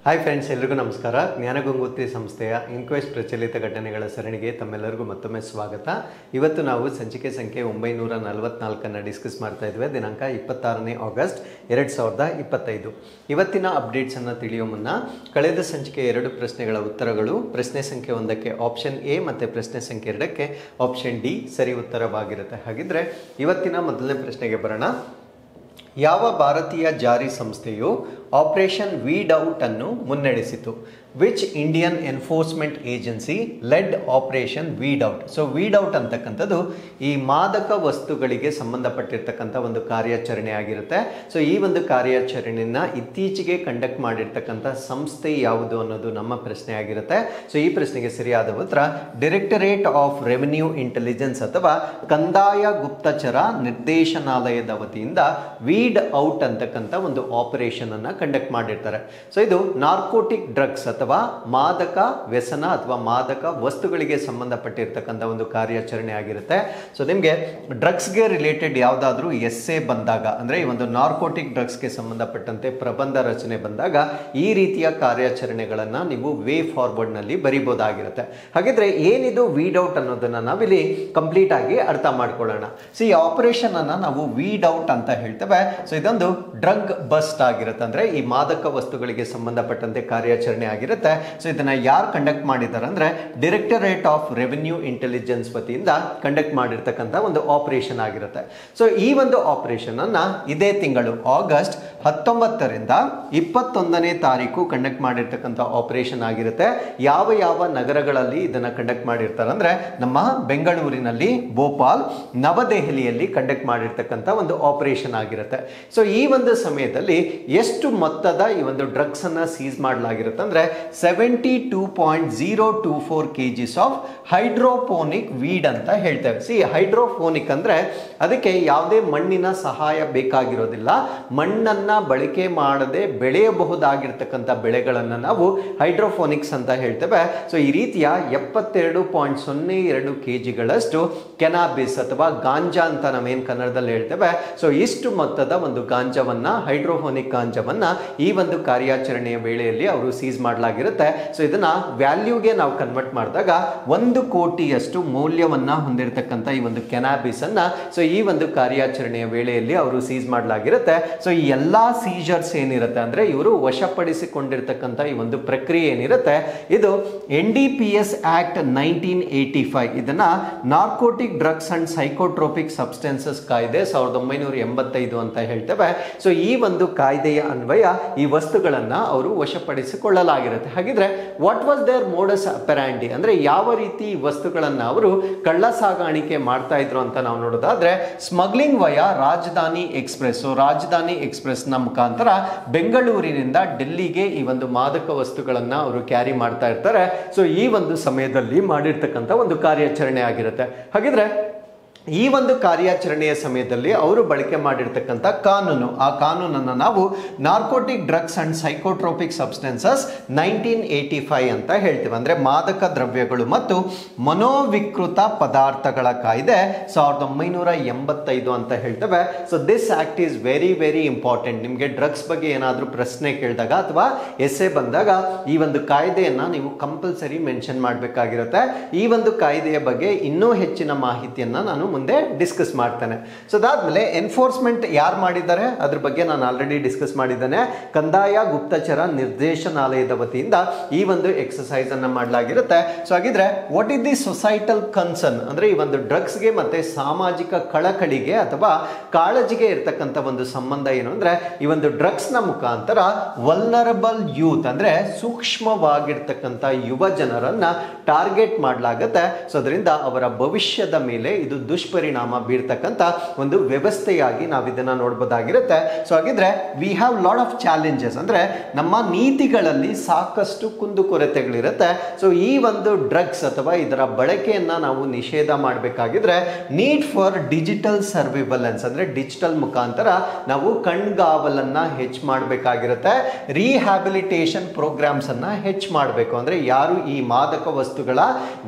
Hi friends, ಎಲ್ರಿಗೂ ನಮಸ್ಕಾರ. ಜ್ಞಾನಗಂಗೋತ್ರಿ ಸಂಸ್ಥೆಯ ಇನ್ಕ್ವೆಸ್ಟ್ ಪ್ರಚಲಿತ ಘಟನೆಗಳ ಸರಣಿಗೆ ತಮ್ಮೆಲ್ಲರಿಗೂ ಮತ್ತೊಮ್ಮೆ ಸ್ವಾಗತ. ಇವತ್ತು ನಾವು ಸಂಚಿಕೆ ಸಂಖ್ಯೆ 944 ಡಿಸ್ಕಸ್ ಮಾಡ್ತಾ ಇದ್ವಿ. ದಿನಾಂಕ 26ನೇ ಆಗಸ್ಟ್ 2025. ಇವತ್ತಿನ ಅಪ್ಡೇಟ್ಸನ್ನು ತಿಳಿಯೋ ಮುನ್ನ ಕಳೆದ ಸಂಚಿಕೆ 2 ಪ್ರಶ್ನೆಗಳ ಉತ್ತರಗಳು, ಪ್ರಶ್ನೆ ಸಂಖ್ಯೆ 1ಕ್ಕೆ ಆಪ್ಷನ್ ಎ ಮತ್ತು ಪ್ರಶ್ನೆ ಸಂಖ್ಯೆ 2ಕ್ಕೆ ಆಪ್ಷನ್ ಡಿ ಸರಿ ಉತ್ತರವಾಗಿರುತ್ತೆ. ಹಾಗಿದ್ರೆ ಇವತ್ತಿನ ಮೊದಲನೇ ಪ್ರಶ್ನೆಗೆ ಬರೋಣ. ಯಾವ ಭಾರತೀಯ ಜಾರಿ ಸಂಸ್ಥೆಯು ಆಪರೇಷನ್ ವೀಡ್ ಔಟ್ ಅನ್ನು ಮುನ್ನಡೆಸಿತು? Which Indian enforcement agency led Operation Weed Out? So weed out ಅಂತಕ್ಕಂಥದ್ದು ಈ ಮಾದಕ ವಸ್ತುಗಳಿಗೆ ಸಂಬಂಧಪಟ್ಟಿರ್ತಕ್ಕಂಥ ಒಂದು ಕಾರ್ಯಾಚರಣೆ ಆಗಿರುತ್ತೆ. ಸೊ ಈ ಒಂದು ಕಾರ್ಯಾಚರಣೆಯನ್ನು ಇತ್ತೀಚೆಗೆ ಕಂಡಕ್ಟ್ ಮಾಡಿರ್ತಕ್ಕಂಥ ಸಂಸ್ಥೆ ಯಾವುದು ಅನ್ನೋದು ನಮ್ಮ ಪ್ರಶ್ನೆ ಆಗಿರುತ್ತೆ. ಸೊ ಈ ಪ್ರಶ್ನೆಗೆ ಸರಿಯಾದ ಉತ್ತರ ಡೈರೆಕ್ಟರೇಟ್ ಆಫ್ ರೆವಿನ್ಯೂ ಇಂಟೆಲಿಜೆನ್ಸ್ ಅಥವಾ ಕಂದಾಯ ಗುಪ್ತಚರ ನಿರ್ದೇಶನಾಲಯದ ವತಿಯಿಂದ ವೀಡ್ ಔಟ್ ಅಂತಕ್ಕಂಥ ಒಂದು ಆಪರೇಷನ್ ಅನ್ನು ಕಂಡಕ್ಟ್ ಮಾಡಿರ್ತಾರೆ. ಸೊ ಇದು ನಾರ್ಕೋಟಿಕ್ ಡ್ರಗ್ಸ್ ಅಥವಾ ಮಾದಕ ವ್ಯಸನ ಅಥವಾ ಮಾದಕ ವಸ್ತುಗಳಿಗೆ ಸಂಬಂಧಪಟ್ಟಿರ್ತಕ್ಕಂಥ ಒಂದು ಕಾರ್ಯಾಚರಣೆ ಆಗಿರುತ್ತೆ. ಸೊ ನಿಮಗೆ ಡ್ರಗ್ಸ್ಗೆ ರಿಲೇಟೆಡ್ ಯಾವುದಾದ್ರೂ ಎಸ್ಸೆ ಬಂದಾಗ, ಅಂದರೆ ಈ ಒಂದು ನಾರ್ಕೋಟಿಕ್ ಡ್ರಗ್ಸ್ಗೆ ಸಂಬಂಧಪಟ್ಟಂತೆ ಪ್ರಬಂಧ ರಚನೆ ಬಂದಾಗ ಈ ರೀತಿಯ ಕಾರ್ಯಾಚರಣೆಗಳನ್ನು ನೀವು ವೇ ಫಾರ್ವರ್ಡ್ನಲ್ಲಿ ಬರಿಬೋದಾಗಿರುತ್ತೆ. ಹಾಗಿದ್ರೆ ಏನಿದು ವೀಡ್ ಔಟ್ ಅನ್ನೋದನ್ನು ನಾವಿಲ್ಲಿ ಕಂಪ್ಲೀಟ್ ಆಗಿ ಅರ್ಥ ಮಾಡ್ಕೊಳ್ಳೋಣ. ಸೊ ಈ ಆಪರೇಷನ್ ಅನ್ನು ನಾವು ವೀಡ್ ಔಟ್ ಅಂತ ಹೇಳ್ತೇವೆ. ಸೊ ಇದೊಂದು ಡ್ರಗ್ ಬಸ್ಟ್ ಆಗಿರುತ್ತೆ, ಅಂದರೆ ಈ ಮಾದಕ ವಸ್ತುಗಳಿಗೆ ಸಂಬಂಧಪಟ್ಟಂತೆ ಕಾರ್ಯಾಚರಣೆ ಆಗಿರುತ್ತೆ. ಸೊ ಇದನ್ನ ಯಾರು ಕಂಡಕ್ಟ್ ಮಾಡಿದ್ದಾರೆ ಅಂದ್ರೆ ಡೈರೆಕ್ಟರೇಟ್ ಆಫ್ ರೆವಿನ್ಯೂ ಇಂಟೆಲಿಜೆನ್ಸ್ ವತಿಯಿಂದ ಕಂಡಕ್ಟ್ ಮಾಡಿರ್ತಕ್ಕಂಥ ಒಂದು ಆಪರೇಷನ್ ಆಗಿರುತ್ತೆ. ಸೊ ಈ ಒಂದು ಆಪರೇಷನ್ ಅನ್ನ ಇದೇ ತಿಂಗಳು ಆಗಸ್ಟ್ 19ರಿಂದ 21ನೇ ತಾರೀಕು ಕಂಡಕ್ಟ್ ಮಾಡಿರ್ತಕ್ಕಂಥ ಆಪರೇಷನ್ ಆಗಿರುತ್ತೆ. ಯಾವ ಯಾವ ನಗರಗಳಲ್ಲಿ ಇದನ್ನ ಕಂಡಕ್ಟ್ ಮಾಡಿರ್ತಾರೆ ಅಂದ್ರೆ ನಮ್ಮ ಬೆಂಗಳೂರಿನಲ್ಲಿ, ಭೋಪಾಲ್, ನವದೆಹಲಿಯಲ್ಲಿ ಕಂಡಕ್ಟ್ ಮಾಡಿರ್ತಕ್ಕಂಥ ಒಂದು ಆಪರೇಷನ್ ಆಗಿರುತ್ತೆ. ಸೊ ಈ ಒಂದು ಸಮಯದಲ್ಲಿ ಎಷ್ಟು ಮೊತ್ತದ ಈ ಒಂದು ಡ್ರಗ್ಸ್ ಅನ್ನ ಸೀಸ್ ಮಾಡಲಾಗಿರುತ್ತೆ ಅಂದ್ರೆ 72.024 kgs ಆಫ್ ಹೈಡ್ರೋಪೋನಿಕ್ ವೀಡ್ ಅಂತ ಹೇಳ್ತೇವೆ. ಸಿ ಹೈಡ್ರೋಪೋನಿಕ್ ಅಂದ್ರೆ ಅದಕ್ಕೆ ಯಾವುದೇ ಮಣ್ಣಿನ ಸಹಾಯ ಬೇಕಾಗಿರೋದಿಲ್ಲ. ಮಣ್ಣನ್ನ ಬಳಕೆ ಮಾಡದೆ ಬೆಳೆಯಬಹುದಾಗಿರ್ತಕ್ಕಂಥ ಬೆಳೆಗಳನ್ನು ನಾವು ಹೈಡ್ರೋಫೋನಿಕ್ಸ್ ಅಂತ ಹೇಳ್ತೇವೆ. ಸೊ ಈ ರೀತಿಯ 72.02 kgಗಳಷ್ಟು ಕೆನಾಬಿಸ್ ಅಥವಾ ಗಾಂಜಾ ಅಂತ ನಾವೇನು ಕನ್ನಡದಲ್ಲಿ ಹೇಳ್ತೇವೆ. ಸೊ ಇಷ್ಟು ಮೊತ್ತದ ಒಂದು ಗಾಂಜಾವನ್ನ, ಹೈಡ್ರೋಫೋನಿಕ್ ಗಾಂಜಾವನ್ನ ಈ ಒಂದು ಕಾರ್ಯಾಚರಣೆಯ ವೇಳೆಯಲ್ಲಿ ಅವರು ಸೀಸ್ ಮಾಡಲಾಗಿರುತ್ತೆ. ಸೊ ಇದನ್ನ ವ್ಯಾಲ್ಯೂಗೆ ನಾವು ಕನ್ವರ್ಟ್ ಮಾಡಿದಾಗ 1 ಕೋಟಿಯಷ್ಟು ಮೌಲ್ಯವನ್ನ ಹೊಂದಿರತಕ್ಕಂಥ ಈ ಒಂದು ಕೆನಾಬಿಸ್ ಅನ್ನ ಸೊ ಈ ಒಂದು ಕಾರ್ಯಾಚರಣೆಯ ವೇಳೆಯಲ್ಲಿ ಅವರು ಸೀಸ್ ಮಾಡಲಾಗಿರುತ್ತೆ. ಸೊ ಈ ಎಲ್ಲಾ ಸೀಜರ್ಸ್ ಏನಿರುತ್ತೆ ಅಂದ್ರೆ ಇವರು ವಶಪಡಿಸಿಕೊಂಡಿರ್ತಕ್ಕಂಥ ಈ ಒಂದು ಪ್ರಕ್ರಿಯೆ ಏನಿರುತ್ತೆ ಇದು NDPS ಆಕ್ಟ್ 1985, ಇದನ್ನ narcotic drugs and psychotropic substances ಕಾಯ್ದೆ 1985 ಅಂತ ಹೇಳ್ತೇವೆ. ಸೊ ಈ ಒಂದು ಕಾಯ್ದೆಯ ಅನ್ವಯ ಈ ವಸ್ತುಗಳನ್ನ ಅವರು ವಶಪಡಿಸಿಕೊಳ್ಳಲಾಗಿರುತ್ತೆ. ಹಾಗಿದ್ರೆ ವಾಟ್ ವಾಸ್ ದೇರ್ ಮೋಡಸ್ ಅಪೆರಾಂಡಿ, ಅಂದ್ರೆ ಯಾವ ರೀತಿ ವಸ್ತುಗಳನ್ನ ಅವರು ಕಳ್ಳ ಸಾಗಾಣಿಕೆ ಮಾಡ್ತಾ ಇದ್ರು ಅಂತ ನಾವು ನೋಡೋದಾದ್ರೆ ಸ್ಮಗ್ಲಿಂಗ್ ವಯ ರಾಜಧಾನಿ ಎಕ್ಸ್ಪ್ರೆಸ್. ರಾಜಧಾನಿ ಎಕ್ಸ್ಪ್ರೆಸ್ ನ ಮುಖಾಂತರ ಬೆಂಗಳೂರಿನಿಂದ ಡೆಲ್ಲಿಗೆ ಈ ಒಂದು ಮಾದಕ ವಸ್ತುಗಳನ್ನ ಅವರು ಕ್ಯಾರಿ ಮಾಡ್ತಾ ಇರ್ತಾರೆ. ಸೊ ಈ ಒಂದು ಸಮಯದಲ್ಲಿ ಮಾಡಿರ್ತಕ್ಕಂಥ ಒಂದು ಕಾರ್ಯಾಚರಣೆ ಆಗಿರುತ್ತೆ. ಹಾಗಿದ್ರೆ ಈ ಒಂದು ಕಾರ್ಯಾಚರಣೆಯ ಸಮಯದಲ್ಲಿ ಅವರು ಬಳಕೆ ಮಾಡಿರ್ತಕ್ಕಂಥ ಕಾನೂನು, ಆ ಕಾನೂನನ್ನು ನಾವು narcotic drugs and psychotropic substances 1985 ಅಂತ ಹೇಳ್ತೀವಿ. ಅಂದ್ರೆ ಮಾದಕ ದ್ರವ್ಯಗಳು ಮತ್ತು ಮನೋವಿಕೃತ ಪದಾರ್ಥಗಳ ಕಾಯ್ದೆ 1985 ಅಂತ ಹೇಳ್ತೇವೆ. So this act is very very important. ನಿಮಗೆ ಡ್ರಗ್ಸ್ ಬಗ್ಗೆ ಏನಾದರೂ ಪ್ರಶ್ನೆ ಕೇಳಿದಾಗ ಅಥವಾ ಎಸ್ಸೆ ಬಂದಾಗ ಈ ಒಂದು ಕಾಯ್ದೆಯನ್ನ ನೀವು ಕಂಪಲ್ಸರಿ ಮೆನ್ಷನ್ ಮಾಡಬೇಕಾಗಿರುತ್ತೆ. ಈ ಒಂದು ಕಾಯ್ದೆಯ ಬಗ್ಗೆ ಇನ್ನೂ ಹೆಚ್ಚಿನ ಮಾಹಿತಿಯನ್ನ ನಾನು ಮುಂದೆ ಡಿಸ್ಕಸ್ ಮಾಡ್ತೇನೆ. ಸೊ ಅದಾದ್ಮೇಲೆ ಎನ್ಫೋರ್ಸ್ಮೆಂಟ್ ಯಾರು ಮಾಡಿದ್ದಾರೆ ಅದ್ರ ಬಗ್ಗೆ ನಾನು ಆಲ್ರೆಡಿ ಡಿಸ್ಕಸ್ ಮಾಡಿದ್ದೇನೆ. ಕಂದಾಯ ಗುಪ್ತಚರ ನಿರ್ದೇಶನಾಲಯದ ವತಿಯಿಂದ ಈ ಒಂದು ಎಕ್ಸಸೈಸ್ ಅನ್ನ ಮಾಡಲಾಗಿರುತ್ತೆ. ಸೊ ಹಾಗಿದ್ರೆ what is the societal concern, ಅಂದ್ರೆ ಈ ಒಂದು ಡ್ರಗ್ಸ್ಗೆ ಮತ್ತೆ ಸಾಮಾಜಿಕ ಕಳಕಳಿಗೆ ಅಥವಾ ಕಾಳಜಿಗೆ ಇರತಕ್ಕಂಥ ಒಂದು ಸಂಬಂಧ ಏನು ಅಂದ್ರೆ ಈ ಒಂದು ಡ್ರಗ್ಸ್ ನ ಮುಖಾಂತರ ವಲ್ನರಬಲ್ ಯೂತ್, ಅಂದ್ರೆ ಸೂಕ್ಷ್ಮವಾಗಿರ್ತಕ್ಕಂಥ ಯುವ ಜನರನ್ನ ಟಾರ್ಗೆಟ್ ಮಾಡಲಾಗುತ್ತೆ. ಸೊ ಅದರಿಂದ ಅವರ ಭವಿಷ್ಯದ ಮೇಲೆ ಇದು ದುಷ್ಪರಿಣಾಮ ಬೀರ್ತಕ್ಕಂಥ ಒಂದು ವ್ಯವಸ್ಥೆಯಾಗಿ ನಾವು ಇದನ್ನ ನೋಡಬಹುದಾಗಿರುತ್ತೆ. ಸೊ ಹಾಗಿದ್ರೆ we have lot of challenges, ಅಂದ್ರೆ ನಮ್ಮ ನೀತಿಗಳಲ್ಲಿ ಸಾಕಷ್ಟು ಕುಂದುಕೊರತೆಗಳಿರುತ್ತೆ. ಸೊ ಈ ಒಂದು ಡ್ರಗ್ಸ್ ಅಥವಾ ಇದರ ಬಳಕೆಯನ್ನ ನಾವು ನಿಷೇಧ ಮಾಡಬೇಕಾಗಿದ್ರೆ ನೀಡ್ ಫಾರ್ ಡಿಜಿಟಲ್ ಸರ್ವಿಲೆನ್ಸ್, ಅಂದ್ರೆ ಡಿಜಿಟಲ್ ಮುಖಾಂತರ ನಾವು ಕಣ್ಗಾವಲನ್ನ ಹೆಚ್ಚು ಮಾಡಬೇಕಾಗಿರುತ್ತೆ. ರಿಹ್ಯಾಬಿಲಿಟೇಷನ್ ಪ್ರೋಗ್ರಾಮ್ಸ್ ಅನ್ನ ಹೆಚ್ಚು ಮಾಡಬೇಕು. ಅಂದ್ರೆ ಯಾರು ಈ ಮಾದಕ ವಸ್ತುಗಳ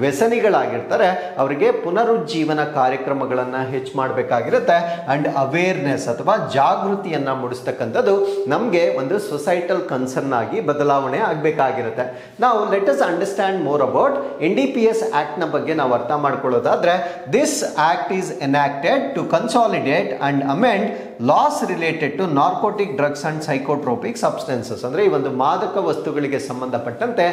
ವ್ಯಸನಿಗಳಾಗಿರ್ತಾರೆ ಅವರಿಗೆ ಪುನರುಜ್ಜೀವನ ಕಾರ್ಯಕ್ರಮ ಕಾರ್ಯಕ್ರಮಗಳನ್ನು ಹೆಚ್ಚು ಮಾಡಬೇಕಾಗಿರುತ್ತೆ ಅಂಡ್ ಅವೇರ್ನೆಸ್ ಅಥವಾ ಜಾಗೃತಿಯನ್ನ ಮೂಡಿಸ್ತಕ್ಕಂಥದ್ದು ನಮಗೆ ಒಂದು ಸೊಸೈಟಲ್ ಕನ್ಸರ್ನ್ ಆಗಿ ಬದಲಾವಣೆ ಆಗಬೇಕಾಗಿರುತ್ತೆ. ನಾವು let us understand more about NDPS act ನ ಬಗ್ಗೆ ನಾವು ಅರ್ಥ ಮಾಡ್ಕೊಳ್ಳೋದಾದ್ರೆ, this act is enacted to consolidate and amend laws related to narcotic drugs and psychotropic substances. ಅಂದ್ರೆ ಈ ಒಂದು ಮಾದಕ ವಸ್ತುಗಳಿಗೆ ಸಂಬಂಧಪಟ್ಟಂತೆ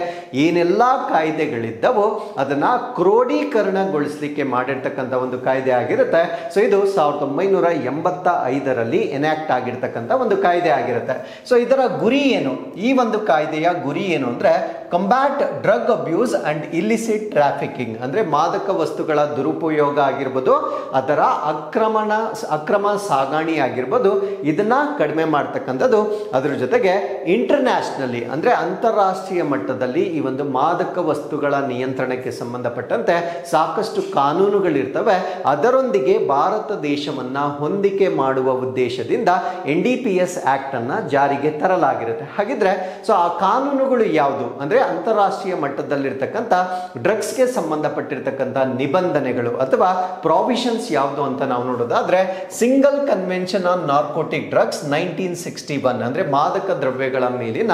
ಏನೆಲ್ಲ ಕಾಯ್ದೆಗಳಿದ್ದವೋ ಅದನ್ನ ಕ್ರೋಢೀಕರಣಗೊಳಿಸಲಿಕ್ಕೆ ಮಾಡಿರ್ತಕ್ಕಂಥ ಒಂದು ಕಾಯ್ದೆ ಆಗಿರುತ್ತೆ. ಸೊ ಇದು 1985ರಲ್ಲಿ ಎನಾಕ್ಟ್ ಆಗಿರ್ತಕ್ಕಂಥ ಒಂದು ಕಾಯ್ದೆ ಆಗಿರುತ್ತೆ. ಸೊ ಇದರ ಗುರಿ ಏನು, ಈ ಒಂದು ಕಾಯ್ದೆಯ ಗುರಿ ಏನು ಅಂದ್ರೆ combat drug abuse and illicit trafficking, ಅಂದ್ರೆ ಮಾದಕ ವಸ್ತುಗಳ ದುರುಪಯೋಗ ಆಗಿರ್ಬೋದು, ಅದರ ಅಕ್ರಮ ಸಾಗಾಣೆ ಆಗಿರ್ಬೋದು, ಇದನ್ನ ಕಡಿಮೆ ಮಾಡ್ತಕ್ಕಂಥದ್ದು. ಅದರ ಜೊತೆಗೆ ಇಂಟರ್ನ್ಯಾಷನಲಿ ಅಂದ್ರೆ ಅಂತಾರಾಷ್ಟ್ರೀಯ ಮಟ್ಟದಲ್ಲಿ ಈ ಒಂದು ಮಾದಕ ವಸ್ತುಗಳ ನಿಯಂತ್ರಣಕ್ಕೆ ಸಂಬಂಧಪಟ್ಟಂತೆ ಸಾಕಷ್ಟು ಕಾನೂನುಗಳಿರ್ತವೆ. ಅದರೊಂದಿಗೆ ಭಾರತ ದೇಶವನ್ನ ಹೊಂದಿಕೆ ಮಾಡುವ ಉದ್ದೇಶದಿಂದ NDPS ಆಕ್ಟ್ ಅನ್ನ ಜಾರಿಗೆ ತರಲಾಗಿರುತ್ತೆ. ಹಾಗಿದ್ರೆ ಸೊ ಆ ಕಾನೂನುಗಳು ಯಾವುದು ಅಂದ್ರೆ ಅಂತಾರಾಷ್ಟ್ರೀಯ ಮಟ್ಟದಲ್ಲಿರ್ತಕ್ಕಂಥ ಡ್ರಗ್ಸ್ಗೆ ಸಂಬಂಧಪಟ್ಟಿರ್ತಕ್ಕಂಥ ನಿಬಂಧನೆಗಳು ಅಥವಾ ಪ್ರಾವಿಷನ್ಸ್ ಯಾವುದು ಅಂತ ನಾವು ನೋಡೋದಾದ್ರೆ, single convention on narcotic drugs 1961 ಅಂದ್ರೆ ಮಾದಕ ದ್ರವ್ಯಗಳ ಮೇಲಿನ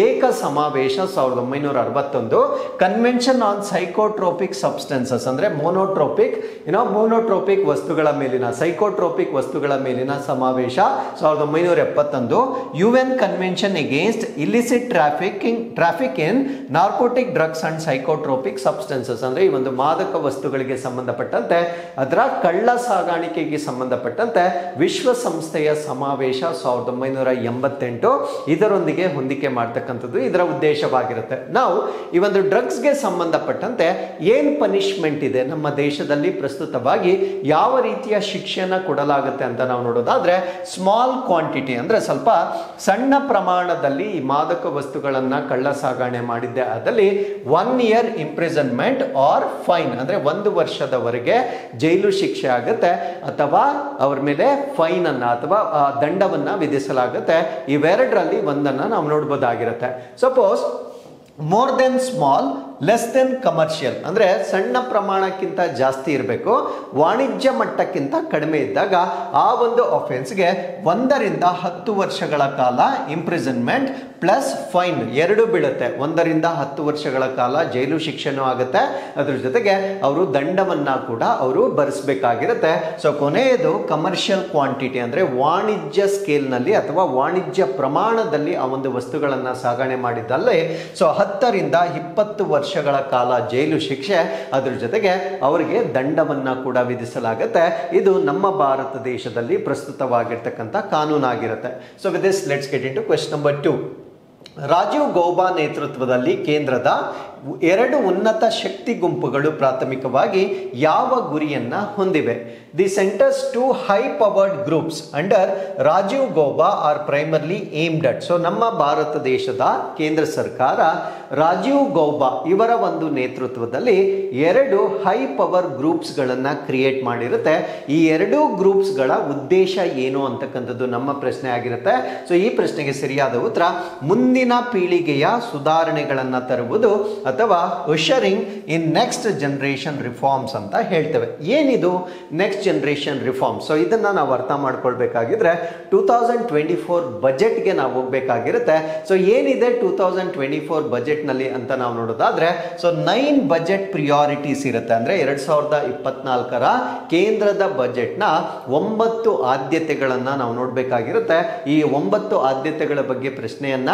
ಏಕ ಸಮಾವೇಶ 1961, ಕನ್ವೆನ್ಷನ್ ಆನ್ ಸೈಕೋಟ್ರೋಪಿಕ್ ಸಬ್ಸ್ಟೆನ್ಸಸ್ ಅಂದ್ರೆ ಮೋನೋಟ್ರೋಪಿಕ್ ವಸ್ತುಗಳ ಮೇಲಿನ ಸೈಕೋಟ್ರೋಪಿಕ್ ವಸ್ತುಗಳ ಮೇಲಿನ ಸಮಾವೇಶ 1971, UN convention against illicit traffic in narcotic drugs and psychotropic substances ಅಂದ್ರೆ ಈ ಒಂದು ಮಾದಕ ವಸ್ತುಗಳಿಗೆ ಸಂಬಂಧಪಟ್ಟಂತೆ ಅದರ ಕಳ್ಳ ಸಾಗಾಣಿಕೆಗೆ ಸಂಬಂಧಪಟ್ಟಂತೆ ವಿಶ್ವಸಂಸ್ಥೆಯ ಸಮಾವೇಶ 1988 ಇದರೊಂದಿಗೆ ಹೊಂದಿಕೆ ಮಾಡ್ತಕ್ಕಂಥದ್ದು ಇದರ ಉದ್ದೇಶವಾಗಿರುತ್ತೆ. ನಾವು ಈ ಒಂದು ಡ್ರಗ್ಸ್ಗೆ ಸಂಬಂಧಪಟ್ಟಂತೆ ಏನ್ ಪನಿಷ್ಮೆಂಟ್ ಇದೆ ನಮ್ಮ ದೇಶದಲ್ಲಿ ಪ್ರಸ್ತುತವಾಗಿ, ಯಾವ ರೀತಿಯ ಶಿಕ್ಷೆನ ಕೊಡಲಾಗುತ್ತೆ ಅಂತ ನಾವು ನೋಡೋದಾದ್ರೆ, ಸ್ಮಾಲ್ ಕ್ವಾಂಟಿಟಿ ಅಂದ್ರೆ ಸ್ವಲ್ಪ ಸಣ್ಣ ಪ್ರಮಾಣದಲ್ಲಿ ಈ ಮಾದಕ ವಸ್ತುಗಳನ್ನ ಕಳ್ಳ ಸಾಗಣೆ ಮಾಡಿದ್ದೆ ಆದಲ್ಲಿ 1 year ಇಂಪ್ರಿಸನ್ಮೆಂಟ್ ಆರ್ ಫೈನ್ ಅಂದ್ರೆ 1 ವರ್ಷದವರೆಗೆ ಜೈಲು ಶಿಕ್ಷೆ ಆಗುತ್ತೆ ಅಥವಾ ಅವರ ಮೇಲೆ ಫೈನ್ ಅನ್ನ ಅಥವಾ ದಂಡವನ್ನ ವಿಧಿಸಲಾಗುತ್ತೆ. ಇವೆರಡರಲ್ಲಿ ಒಂದನ್ನ ನಾವು ನೋಡಬಹುದಾಗಿರುತ್ತೆ. Suppose more than small less than commercial ಅಂದ್ರೆ ಸಣ್ಣ ಪ್ರಮಾಣಕ್ಕಿಂತ ಜಾಸ್ತಿ ಇರಬೇಕು, ವಾಣಿಜ್ಯ ಮಟ್ಟಕ್ಕಿಂತ ಕಡಿಮೆ ಇದ್ದಾಗ ಆ ಒಂದು ಅಫೆನ್ಸ್ಗೆ 1 ರಿಂದ 10 ವರ್ಷಗಳ ಕಾಲ ಇಂಪ್ರಿಸನ್ಮೆಂಟ್ ಪ್ಲಸ್ ಫೈನ್ ಎರಡು ಬೀಳುತ್ತೆ. 1 ರಿಂದ 10 ವರ್ಷಗಳ ಕಾಲ ಜೈಲು ಶಿಕ್ಷೆನೂ ಆಗುತ್ತೆ, ಅದ್ರ ಜೊತೆಗೆ ಅವರು ದಂಡವನ್ನ ಕೂಡ ಅವರು ಭರಿಸಬೇಕಾಗಿರುತ್ತೆ. ಸೊ ಕೊನೆಯದು ಕಮರ್ಷಿಯಲ್ ಕ್ವಾಂಟಿಟಿ ಅಂದ್ರೆ ವಾಣಿಜ್ಯ ಸ್ಕೇಲ್ನಲ್ಲಿ ಅಥವಾ ವಾಣಿಜ್ಯ ಪ್ರಮಾಣದಲ್ಲಿ ಆ ಒಂದು ವಸ್ತುಗಳನ್ನ ಸಾಗಣೆ ಮಾಡಿದ್ದಲ್ಲೇ ಸೊ 10 ರಿಂದ 20 ವರ್ಷಗಳ ಕಾಲ ಜೈಲು ಶಿಕ್ಷೆ, ಅದ್ರ ಜೊತೆಗೆ ಅವರಿಗೆ ದಂಡವನ್ನ ಕೂಡ ವಿಧಿಸಲಾಗುತ್ತೆ. ಇದು ನಮ್ಮ ಭಾರತ ದೇಶದಲ್ಲಿ ಪ್ರಸ್ತುತವಾಗಿರ್ತಕ್ಕಂಥ ಕಾನೂನಾಗಿರುತ್ತೆ. So with this let's get into question number 2. Rajiv Gauba ನೇತೃತ್ವದಲ್ಲಿ ಕೇಂದ್ರದ 2 ಉನ್ನತ ಶಕ್ತಿ ಗುಂಪುಗಳು ಪ್ರಾಥಮಿಕವಾಗಿ ಯಾವ ಗುರಿಯನ್ನ ಹೊಂದಿವೆ? The centres 2 high powered groups under Rajiv Gauba are primarily aimed at. So ನಮ್ಮ ಭಾರತ ದೇಶದ ಕೇಂದ್ರ ಸರ್ಕಾರ ರಾಜೀವ್ ಗೌಬಾ ಇವರ ಒಂದು ನೇತೃತ್ವದಲ್ಲಿ 2 ಹೈ ಪವರ್ ಗ್ರೂಪ್ಸ್ ಗಳನ್ನ ಕ್ರಿಯೇಟ್ ಮಾಡಿರುತ್ತೆ. ಈ 2 ಗ್ರೂಪ್ಸ್ ಗಳ ಉದ್ದೇಶ ಏನು ಅಂತಕ್ಕಂಥದ್ದು ನಮ್ಮ ಪ್ರಶ್ನೆ ಆಗಿರುತ್ತೆ. ಸೊ ಈ ಪ್ರಶ್ನೆಗೆ ಸರಿಯಾದ ಉತ್ತರ ಮುಂದಿನ ಪೀಳಿಗೆಯ ಸುಧಾರಣೆಗಳನ್ನ ತರುವುದು ಅಥವಾ ಉಷರಿಂಗ್ ಇನ್ ನೆಕ್ಸ್ಟ್ ಜನರೇಷನ್ ರಿಫಾರ್ಮ್ಸ್ ಅಂತ ಹೇಳ್ತೇವೆ. ಏನಿದು ನೆಕ್ಸ್ಟ್ ಜನರೇಷನ್ ರಿಫಾರ್ಮ್ಸ್? ಸೊ ಇದನ್ನ ನಾವು ಅರ್ಥ ಮಾಡ್ಕೊಳ್ಬೇಕಾಗಿದ್ರೆ 2024 ಬಜೆಟ್ಗೆ ನಾವು ಹೋಗ್ಬೇಕಾಗಿರುತ್ತೆ. ಸೊ ಏನಿದೆ 2024 ಬಜೆಟ್ ನಲ್ಲಿ ಅಂತ ನಾವು ನೋಡೋದಾದ್ರೆ, ಸೊ 9 ಬಜೆಟ್ ಪ್ರಿಯಾರಿಟೀಸ್ ಇರುತ್ತೆ. ಅಂದ್ರೆ 2024ರ ಕೇಂದ್ರದ ಬಜೆಟ್ ನ 9 ಆದ್ಯತೆಗಳನ್ನ ನಾವು ನೋಡ್ಬೇಕಾಗಿರುತ್ತೆ. ಈ 9 ಆದ್ಯತೆಗಳ ಬಗ್ಗೆ ಪ್ರಶ್ನೆಯನ್ನ